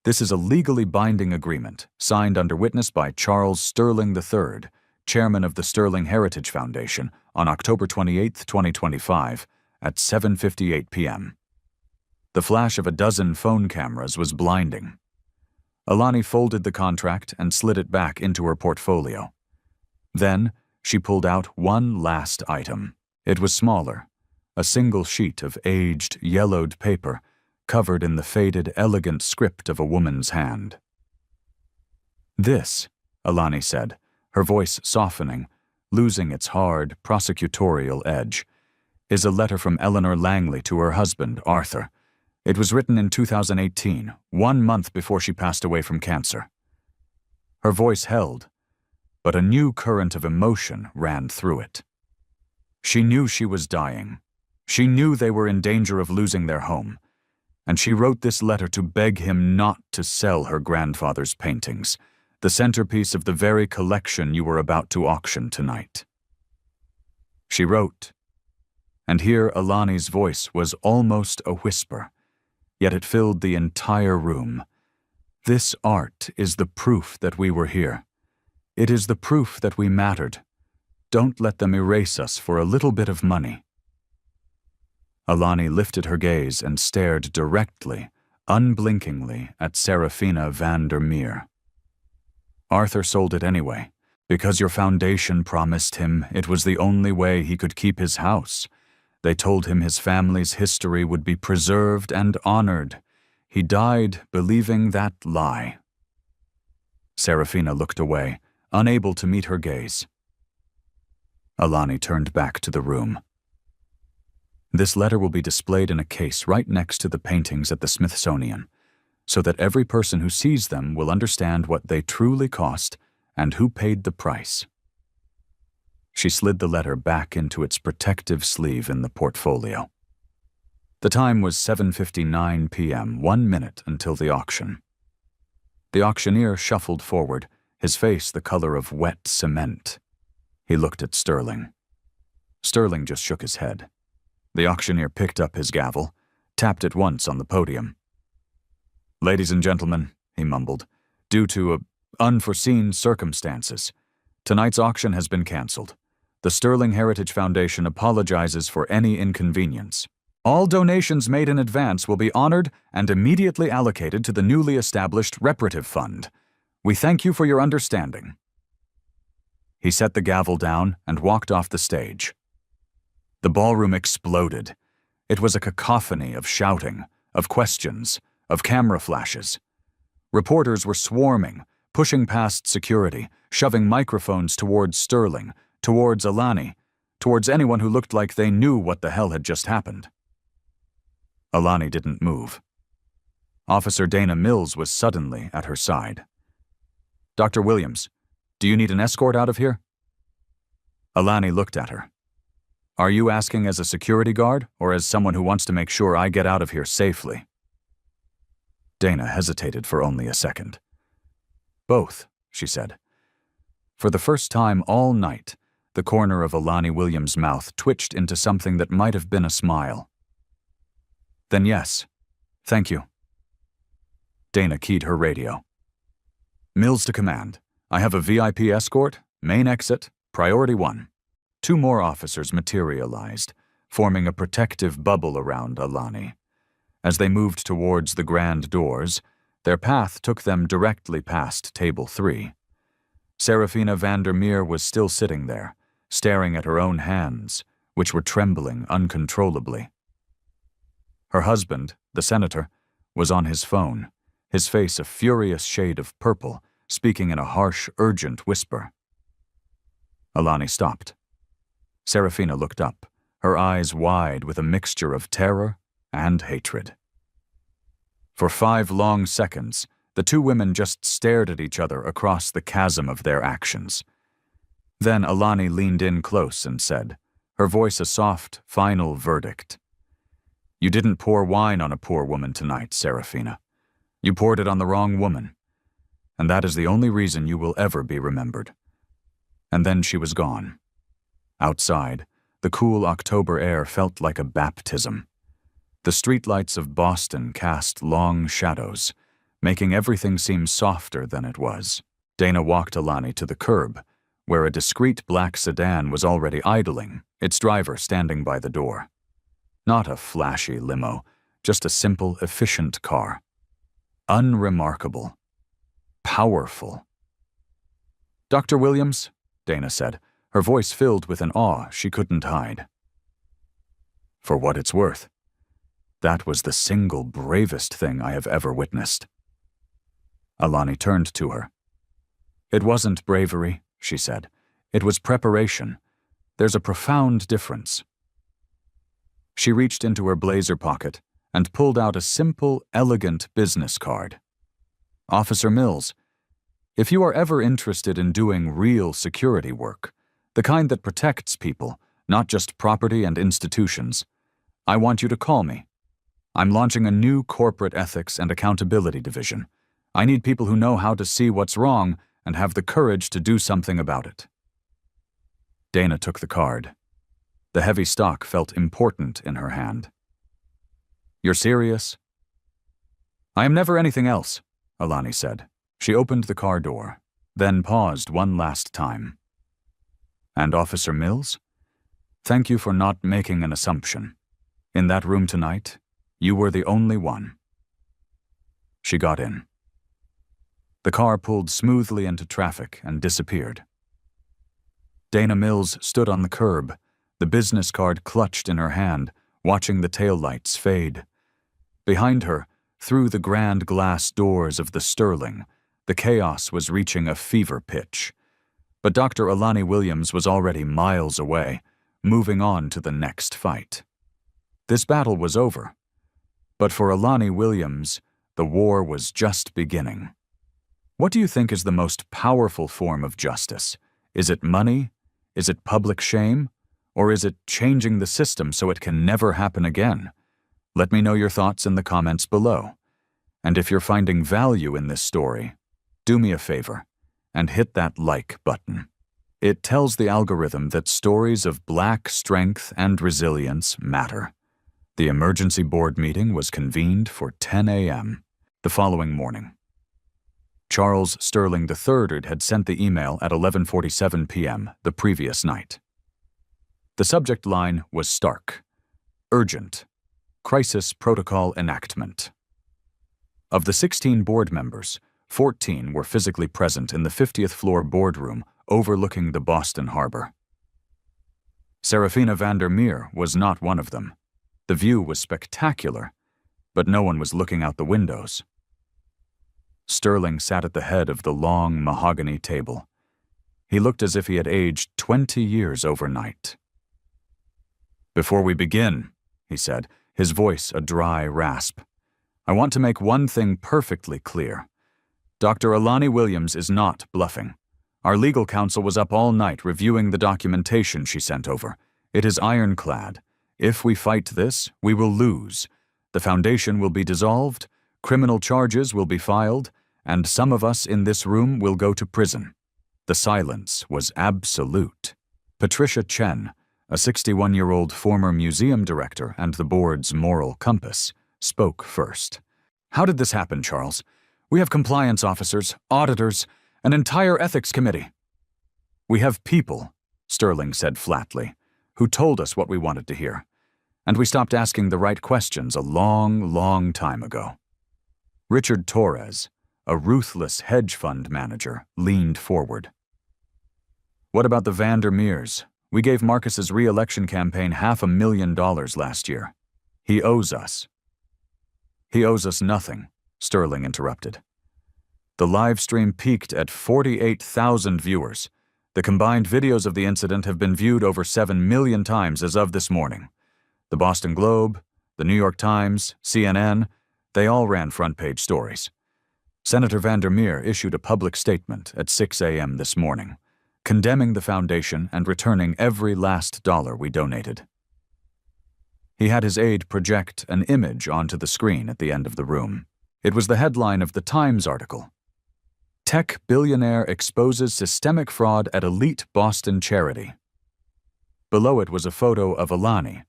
This is a legally binding agreement, signed under witness by Charles Sterling III, chairman of the Sterling Heritage Foundation, on October 28, 2025, at 7:58 p.m. The flash of a dozen phone cameras was blinding. Alani folded the contract and slid it back into her portfolio. Then, she pulled out one last item. It was smaller, a single sheet of aged, yellowed paper, covered in the faded, elegant script of a woman's hand. "This," Alani said, her voice softening, losing its hard, prosecutorial edge, "is a letter from Eleanor Langley to her husband, Arthur. It was written in 2018, 1 month before she passed away from cancer." Her voice held, but a new current of emotion ran through it. She knew she was dying. She knew they were in danger of losing their home, and she wrote this letter to beg him not to sell her grandfather's paintings, the centerpiece of the very collection you were about to auction tonight. She wrote, and here Alani's voice was almost a whisper, yet it filled the entire room. "This art is the proof that we were here. It is the proof that we mattered. Don't let them erase us for a little bit of money." Alani lifted her gaze and stared directly, unblinkingly, at Serafina van der Meer. "Arthur sold it anyway, because your foundation promised him it was the only way he could keep his house. They told him his family's history would be preserved and honored. He died believing that lie." Serafina looked away, unable to meet her gaze. Alani turned back to the room. "This letter will be displayed in a case right next to the paintings at the Smithsonian, so that every person who sees them will understand what they truly cost and who paid the price." She slid the letter back into its protective sleeve in the portfolio. The time was 7:59 p.m., 1 minute until the auction. The auctioneer shuffled forward, his face the color of wet cement. He looked at Sterling. Sterling just shook his head. The auctioneer picked up his gavel, tapped it once on the podium. "Ladies and gentlemen," he mumbled, "due to unforeseen circumstances, tonight's auction has been canceled. The Sterling Heritage Foundation apologizes for any inconvenience. All donations made in advance will be honored and immediately allocated to the newly established reparative fund. We thank you for your understanding." He set the gavel down and walked off the stage. The ballroom exploded. It was a cacophony of shouting, of questions, of camera flashes. Reporters were swarming, pushing past security, shoving microphones towards Sterling, towards Alani, towards anyone who looked like they knew what the hell had just happened. Alani didn't move. Officer Dana Mills was suddenly at her side. "Dr. Williams, do you need an escort out of here?" Alani looked at her. "Are you asking as a security guard or as someone who wants to make sure I get out of here safely?" Dana hesitated for only a second. "Both," she said. For the first time all night, the corner of Alani Williams' mouth twitched into something that might have been a smile. "Then yes. Thank you." Dana keyed her radio. "Mills to command. I have a VIP escort, main exit, priority 1. 2 more officers materialized, forming a protective bubble around Alani. As they moved towards the grand doors, their path took them directly past table 3. Serafina van der Meer was still sitting there, staring at her own hands, which were trembling uncontrollably. Her husband, the senator, was on his phone, his face a furious shade of purple, speaking in a harsh, urgent whisper. Alani stopped. Serafina looked up, her eyes wide with a mixture of terror and hatred. For 5 long seconds, the two women just stared at each other across the chasm of their actions. Then Alani leaned in close and said, her voice a soft, final verdict. "You didn't pour wine on a poor woman tonight, Serafina. You poured it on the wrong woman. And that is the only reason you will ever be remembered." And then she was gone. Outside, the cool October air felt like a baptism. The streetlights of Boston cast long shadows, making everything seem softer than it was. Dana walked Alani to the curb, where a discreet black sedan was already idling, its driver standing by the door. Not a flashy limo, just a simple, efficient car. Unremarkable. Powerful. "Dr. Williams," Dana said, her voice filled with an awe she couldn't hide. For what it's worth, that was the single bravest thing I have ever witnessed. Alani turned to her. "It wasn't bravery," she said. "It was preparation. There's a profound difference." She reached into her blazer pocket and pulled out a simple, elegant business card. "Officer Mills, if you are ever interested in doing real security work, the kind that protects people, not just property and institutions, I want you to call me. I'm launching a new corporate ethics and accountability division. I need people who know how to see what's wrong and have the courage to do something about it." Dana took the card. The heavy stock felt important in her hand. "You're serious?" "I am never anything else," Alani said. She opened the car door, then paused one last time. "And Officer Mills? Thank you for not making an assumption. In that room tonight, you were the only one." She got in. The car pulled smoothly into traffic and disappeared. Dana Mills stood on the curb, the business card clutched in her hand, watching the taillights fade. Behind her, through the grand glass doors of the Sterling, the chaos was reaching a fever pitch. But Dr. Alani Williams was already miles away, moving on to the next fight. This battle was over. But for Alani Williams, the war was just beginning. What do you think is the most powerful form of justice? Is it money? Is it public shame? Or is it changing the system so it can never happen again? Let me know your thoughts in the comments below. And if you're finding value in this story, do me a favor and hit that like button. It tells the algorithm that stories of Black strength and resilience matter. The emergency board meeting was convened for 10 a.m. the following morning. Charles Sterling III had sent the email at 11:47 p.m. the previous night. The subject line was stark. Urgent. Crisis Protocol Enactment. Of the 16 board members, 14 were physically present in the 50th floor boardroom overlooking the Boston Harbor. Serafina Vandermeer was not one of them. The view was spectacular, but no one was looking out the windows. Sterling sat at the head of the long mahogany table. He looked as if he had aged 20 years overnight. "Before we begin," he said, his voice a dry rasp, "I want to make one thing perfectly clear. Dr. Alani Williams is not bluffing. Our legal counsel was up all night reviewing the documentation she sent over. It is ironclad. If we fight this, we will lose. The foundation will be dissolved, criminal charges will be filed, and some of us in this room will go to prison." The silence was absolute. Patricia Chen, a 61-year-old former museum director and the board's moral compass, spoke first. "How did this happen, Charles? We have compliance officers, auditors, an entire ethics committee." "We have people," Sterling said flatly, "who told us what we wanted to hear. And we stopped asking the right questions a long, long time ago." Richard Torres, a ruthless hedge fund manager, leaned forward. "What about the Vandermeers? We gave Marcus's re-election campaign $500,000 last year. He owes us." "He owes us nothing," Sterling interrupted. "The live stream peaked at 48,000 viewers. The combined videos of the incident have been viewed over 7 million times as of this morning. The Boston Globe, the New York Times, CNN, they all ran front-page stories. Senator Vandermeer issued a public statement at 6 a.m. this morning, condemning the foundation and returning every last dollar we donated. He had his aide project an image onto the screen at the end of the room. It was the headline of the Times article. Tech billionaire exposes systemic fraud at elite Boston charity. Below it was a photo of Alani,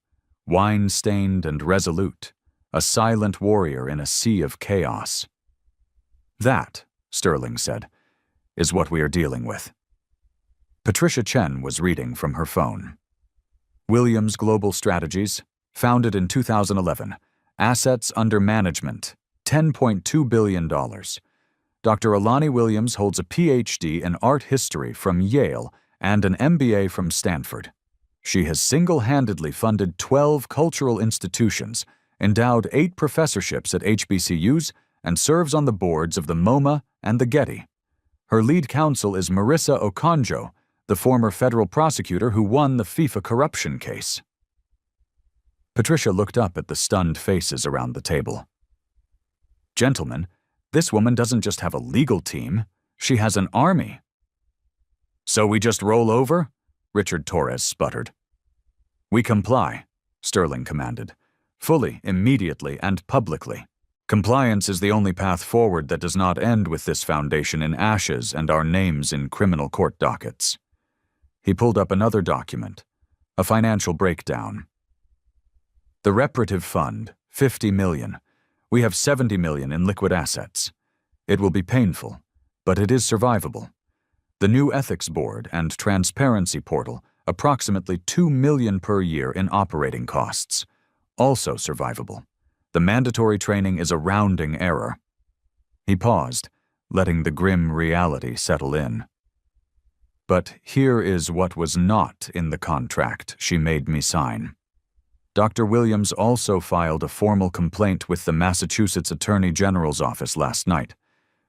wine-stained and resolute, a silent warrior in a sea of chaos. That, Sterling said, is what we are dealing with. Patricia Chen was reading from her phone. Williams Global Strategies, founded in 2011, assets under management, $10.2 billion. Dr. Alani Williams holds a PhD in art history from Yale and an MBA from Stanford. She has single-handedly funded 12 cultural institutions, endowed 8 professorships at HBCUs, and serves on the boards of the MoMA and the Getty. Her lead counsel is Marissa Okonjo, the former federal prosecutor who won the FIFA corruption case. Patricia looked up at the stunned faces around the table. Gentlemen, this woman doesn't just have a legal team, she has an army. So we just roll over? Richard Torres sputtered. We comply, Sterling commanded, fully, immediately, and publicly. Compliance is the only path forward that does not end with this foundation in ashes and our names in criminal court dockets. He pulled up another document, a financial breakdown. The reparative fund, $50 million. We have $70 million in liquid assets. It will be painful, but it is survivable. The new ethics board and transparency portal, approximately $2 million per year in operating costs, also survivable. The mandatory training is a rounding error. He paused, letting the grim reality settle in. But here is what was not in the contract she made me sign. Dr. Williams also filed a formal complaint with the Massachusetts Attorney General's office last night.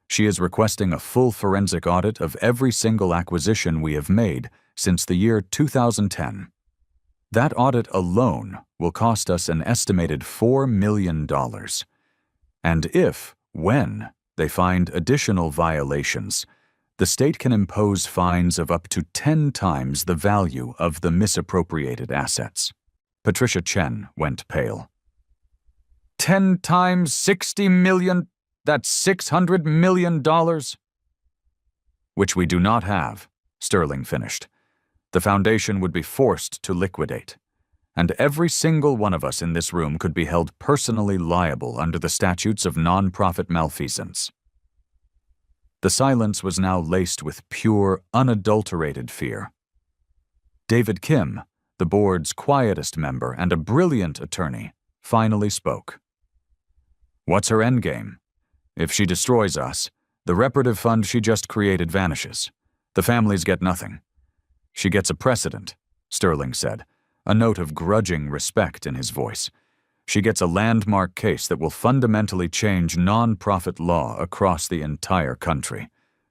She is requesting a full forensic audit of every single acquisition we have made since the year 2010. That audit alone will cost us an estimated $4 million. And when they find additional violations, the state can impose fines of up to 10 times the value of the misappropriated assets. Patricia Chen went pale. 10 times $60 million? That's $600 million? Which we do not have, Sterling finished. The foundation would be forced to liquidate, and every single one of us in this room could be held personally liable under the statutes of nonprofit malfeasance. The silence was now laced with pure, unadulterated fear. David Kim, the board's quietest member and a brilliant attorney, finally spoke. What's her endgame? If she destroys us, the reparative fund she just created vanishes. The families get nothing. She gets a precedent, Sterling said, a note of grudging respect in his voice. She gets a landmark case that will fundamentally change nonprofit law across the entire country.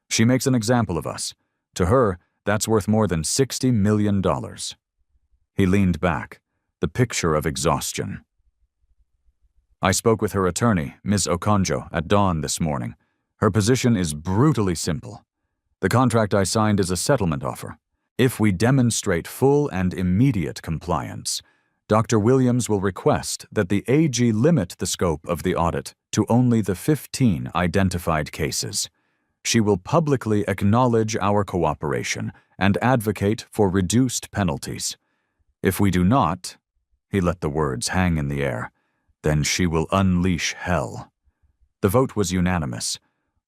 She makes an example of us. To her, that's worth more than $60 million. He leaned back, the picture of exhaustion. I spoke with her attorney, Ms. Okonjo, at dawn this morning. Her position is brutally simple. The contract I signed is a settlement offer. If we demonstrate full and immediate compliance, Dr. Williams will request that the AG limit the scope of the audit to only the 15 identified cases. She will publicly acknowledge our cooperation and advocate for reduced penalties. If we do not, he let the words hang in the air, then she will unleash hell. The vote was unanimous.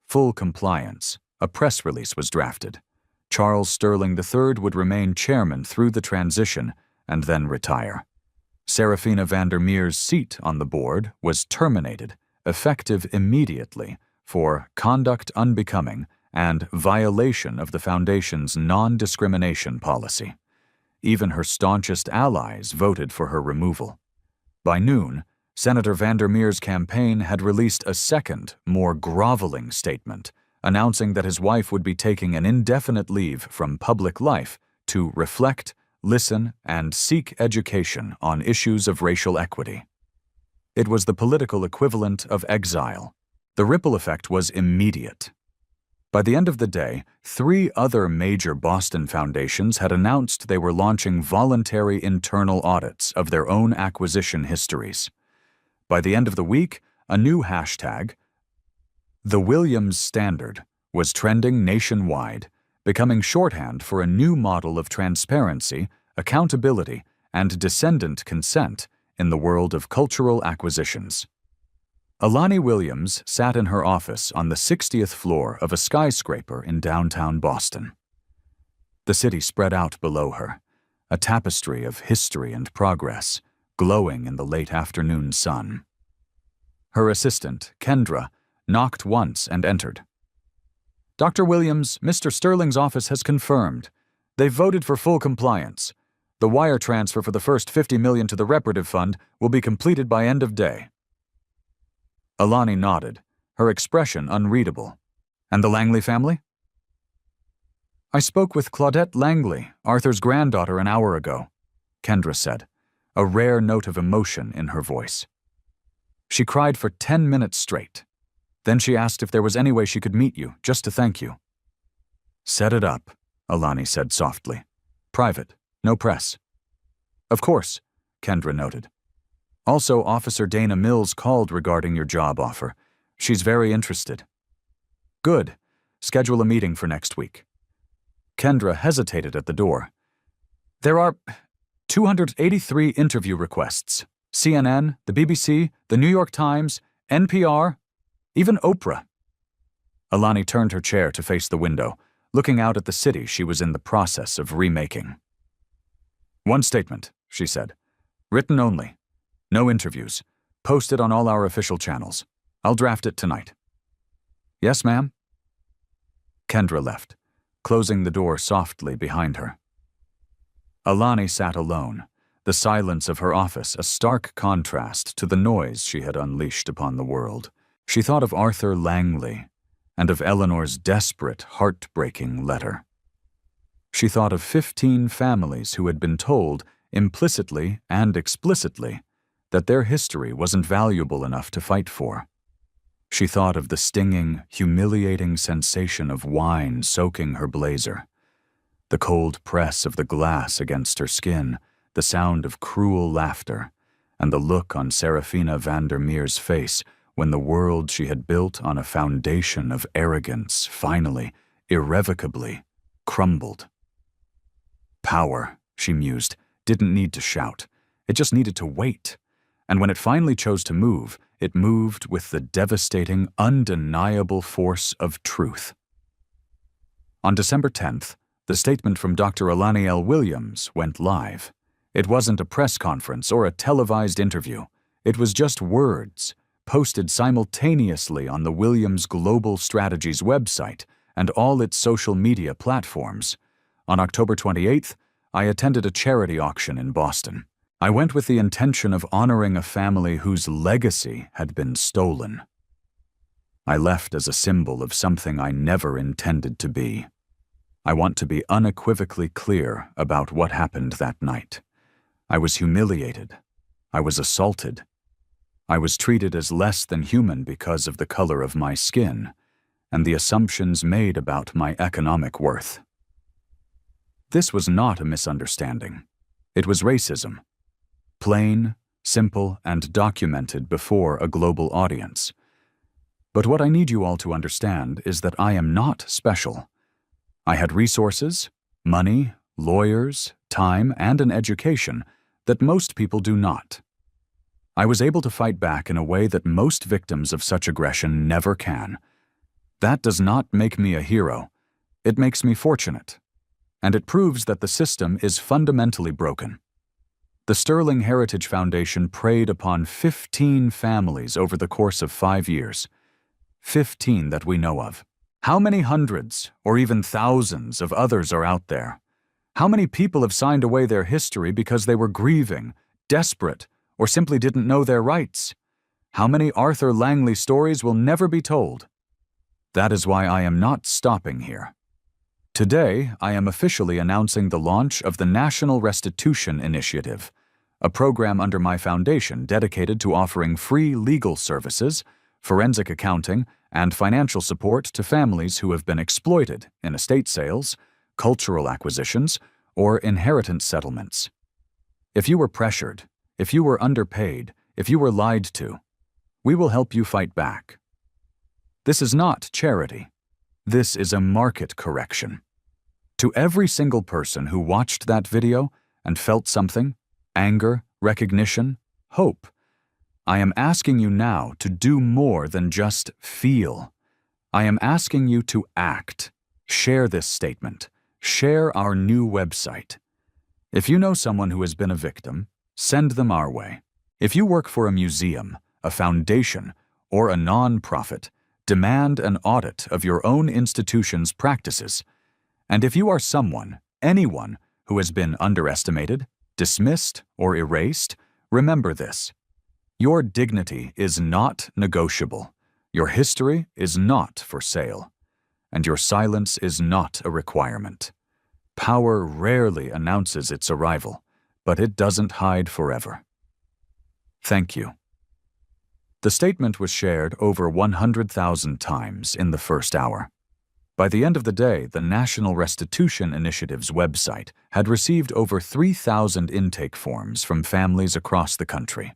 Full compliance. A press release was drafted. Charles Sterling III would remain chairman through the transition and then retire. Serafina Vandermeer's seat on the board was terminated, effective immediately, for conduct unbecoming and violation of the foundation's non-discrimination policy. Even her staunchest allies voted for her removal. By noon, Senator Vandermeer's campaign had released a second, more groveling statement, announcing that his wife would be taking an indefinite leave from public life to reflect, listen, and seek education on issues of racial equity. It was the political equivalent of exile. The ripple effect was immediate. By the end of the day, 3 other major Boston foundations had announced they were launching voluntary internal audits of their own acquisition histories. By the end of the week, a new hashtag, the Williams Standard, was trending nationwide, becoming shorthand for a new model of transparency, accountability, and descendant consent in the world of cultural acquisitions. Alani Williams sat in her office on the 60th floor of a skyscraper in downtown Boston. The city spread out below her, a tapestry of history and progress, glowing in the late afternoon sun. Her assistant, Kendra, knocked once and entered. "Dr. Williams, Mr. Sterling's office has confirmed. They've voted for full compliance. The wire transfer for the first $50 million to the reparative fund will be completed by end of day." Alani nodded, her expression unreadable. "And the Langley family?" "I spoke with Claudette Langley, Arthur's granddaughter, an hour ago," Kendra said, a rare note of emotion in her voice. "She cried for 10 minutes straight. Then she asked if there was any way she could meet you, just to thank you." "Set it up," Alani said softly. "Private, no press." "Of course," Kendra noted. "Also, Officer Dana Mills called regarding your job offer. She's very interested." "Good. Schedule a meeting for next week." Kendra hesitated at the door. "There are 283 interview requests. CNN, the BBC, the New York Times, NPR, even Oprah." Alani turned her chair to face the window, looking out at the city she was in the process of remaking. "One statement," she said. "Written only. No interviews. Posted on all our official channels. I'll draft it tonight." "Yes, ma'am." Kendra left, closing the door softly behind her. Alani sat alone, the silence of her office a stark contrast to the noise she had unleashed upon the world. She thought of Arthur Langley and of Eleanor's desperate, heartbreaking letter. She thought of 15 families who had been told, implicitly and explicitly, that their history wasn't valuable enough to fight for. She thought of the stinging, humiliating sensation of wine soaking her blazer, the cold press of the glass against her skin, the sound of cruel laughter, and the look on Serafina Vandermeer's face when the world she had built on a foundation of arrogance finally, irrevocably, crumbled. Power, she mused, didn't need to shout. It just needed to wait. And when it finally chose to move, it moved with the devastating, undeniable force of truth. On December 10th, the statement from Dr. Alani L. Williams went live. It wasn't a press conference or a televised interview. It was just words, posted simultaneously on the Williams Global Strategies website and all its social media platforms. On October 28th, I attended a charity auction in Boston. I went with the intention of honoring a family whose legacy had been stolen. I left as a symbol of something I never intended to be. I want to be unequivocally clear about what happened that night. I was humiliated. I was assaulted. I was treated as less than human because of the color of my skin and the assumptions made about my economic worth. This was not a misunderstanding. It was racism. Plain, simple, and documented before a global audience. But what I need you all to understand is that I am not special. I had resources, money, lawyers, time, and an education that most people do not. I was able to fight back in a way that most victims of such aggression never can. That does not make me a hero. It makes me fortunate. And it proves that the system is fundamentally broken. The Sterling Heritage Foundation preyed upon 15 families over the course of 5 years. 15 that we know of. How many hundreds, or even thousands, of others are out there? How many people have signed away their history because they were grieving, desperate, or simply didn't know their rights? How many Arthur Langley stories will never be told? That is why I am not stopping here. Today, I am officially announcing the launch of the National Restitution Initiative, a program under my foundation dedicated to offering free legal services, forensic accounting, and financial support to families who have been exploited in estate sales, cultural acquisitions, or inheritance settlements. If you were pressured, if you were underpaid, if you were lied to, we will help you fight back. This is not charity. This is a market correction. To every single person who watched that video and felt something, anger, recognition, hope, I am asking you now to do more than just feel. I am asking you to act. Share this statement. Share our new website. If you know someone who has been a victim, send them our way. If you work for a museum, a foundation, or a non-profit, demand an audit of your own institution's practices. And if you are someone, anyone, who has been underestimated, dismissed, or erased, remember this. Your dignity is not negotiable. Your history is not for sale. And your silence is not a requirement. Power rarely announces its arrival, but it doesn't hide forever. Thank you. The statement was shared over 100,000 times in the first hour. By the end of the day, the National Restitution Initiative's website had received over 3,000 intake forms from families across the country.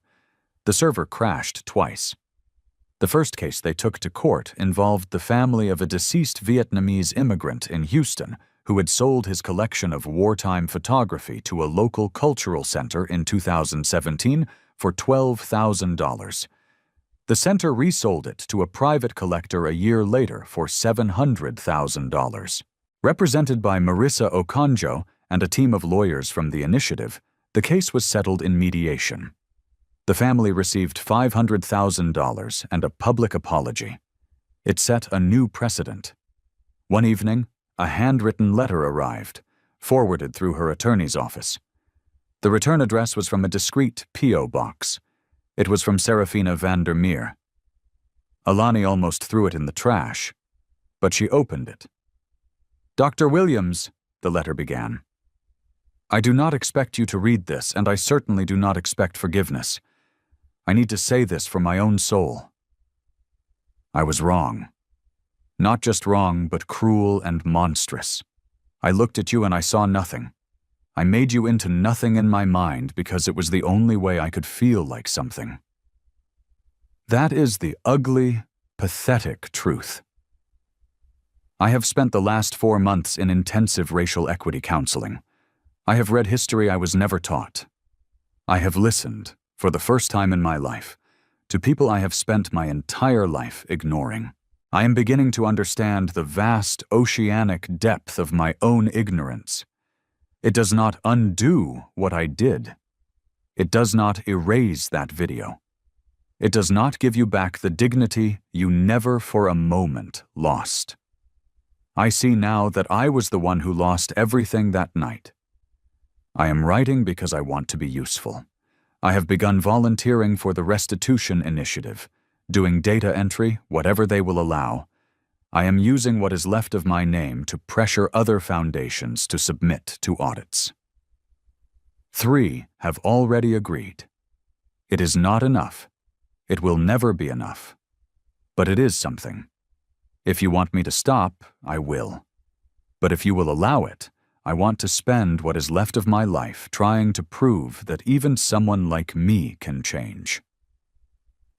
The server crashed twice. The first case they took to court involved the family of a deceased Vietnamese immigrant in Houston who had sold his collection of wartime photography to a local cultural center in 2017 for $12,000. The center resold it to a private collector a year later for $700,000. Represented by Marissa Okonjo and a team of lawyers from the initiative, the case was settled in mediation. The family received $500,000 and a public apology. It set a new precedent. One evening, a handwritten letter arrived, forwarded through her attorney's office. The return address was from a discreet P.O. box. It was from Serafina Vander Meer. Alani almost threw it in the trash, but she opened it. "Dr. Williams," the letter began. "I do not expect you to read this, and I certainly do not expect forgiveness. I need to say this for my own soul. I was wrong. Not just wrong, but cruel and monstrous. I looked at you and I saw nothing. I made you into nothing in my mind because it was the only way I could feel like something. That is the ugly, pathetic truth. I have spent the last 4 months in intensive racial equity counseling. I have read history I was never taught. I have listened, for the first time in my life, to people I have spent my entire life ignoring. I am beginning to understand the vast oceanic depth of my own ignorance. It does not undo what I did. It does not erase that video. It does not give you back the dignity you never for a moment lost. I see now that I was the one who lost everything that night. I am writing because I want to be useful. I have begun volunteering for the Restitution Initiative, doing data entry, whatever they will allow. I am using what is left of my name to pressure other foundations to submit to audits. 3 have already agreed. It is not enough. It will never be enough. But it is something. If you want me to stop, I will. But if you will allow it, I want to spend what is left of my life trying to prove that even someone like me can change.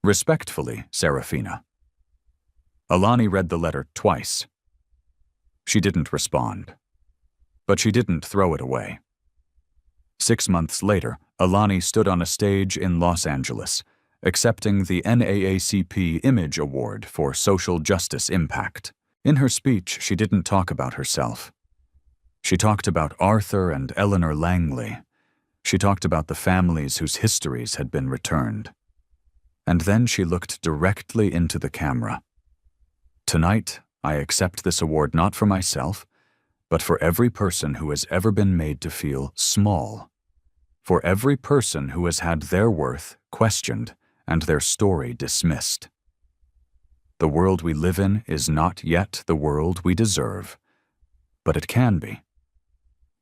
Respectfully, Serafina. Alani read the letter twice. She didn't respond. But she didn't throw it away. 6 months later, Alani stood on a stage in Los Angeles, accepting the NAACP Image Award for Social Justice Impact. In her speech, she didn't talk about herself. She talked about Arthur and Eleanor Langley. She talked about the families whose histories had been returned. And then she looked directly into the camera. Tonight, I accept this award not for myself, but for every person who has ever been made to feel small. For every person who has had their worth questioned and their story dismissed. The world we live in is not yet the world we deserve, but it can be.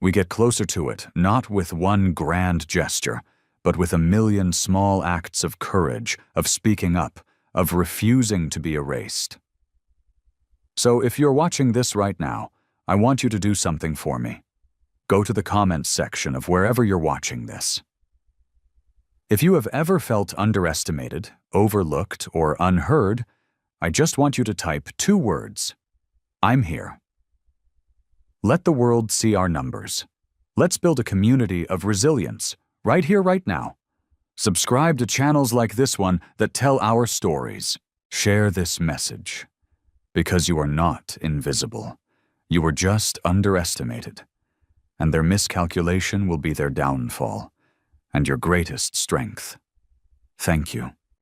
We get closer to it, not with one grand gesture, but with a million small acts of courage, of speaking up, of refusing to be erased. So if you're watching this right now, I want you to do something for me. Go to the comments section of wherever you're watching this. If you have ever felt underestimated, overlooked, or unheard, I just want you to type 2 words. I'm here. Let the world see our numbers. Let's build a community of resilience, right here, right now. Subscribe to channels like this one that tell our stories. Share this message. Because you are not invisible. You were just underestimated. And their miscalculation will be their downfall, and your greatest strength. Thank you.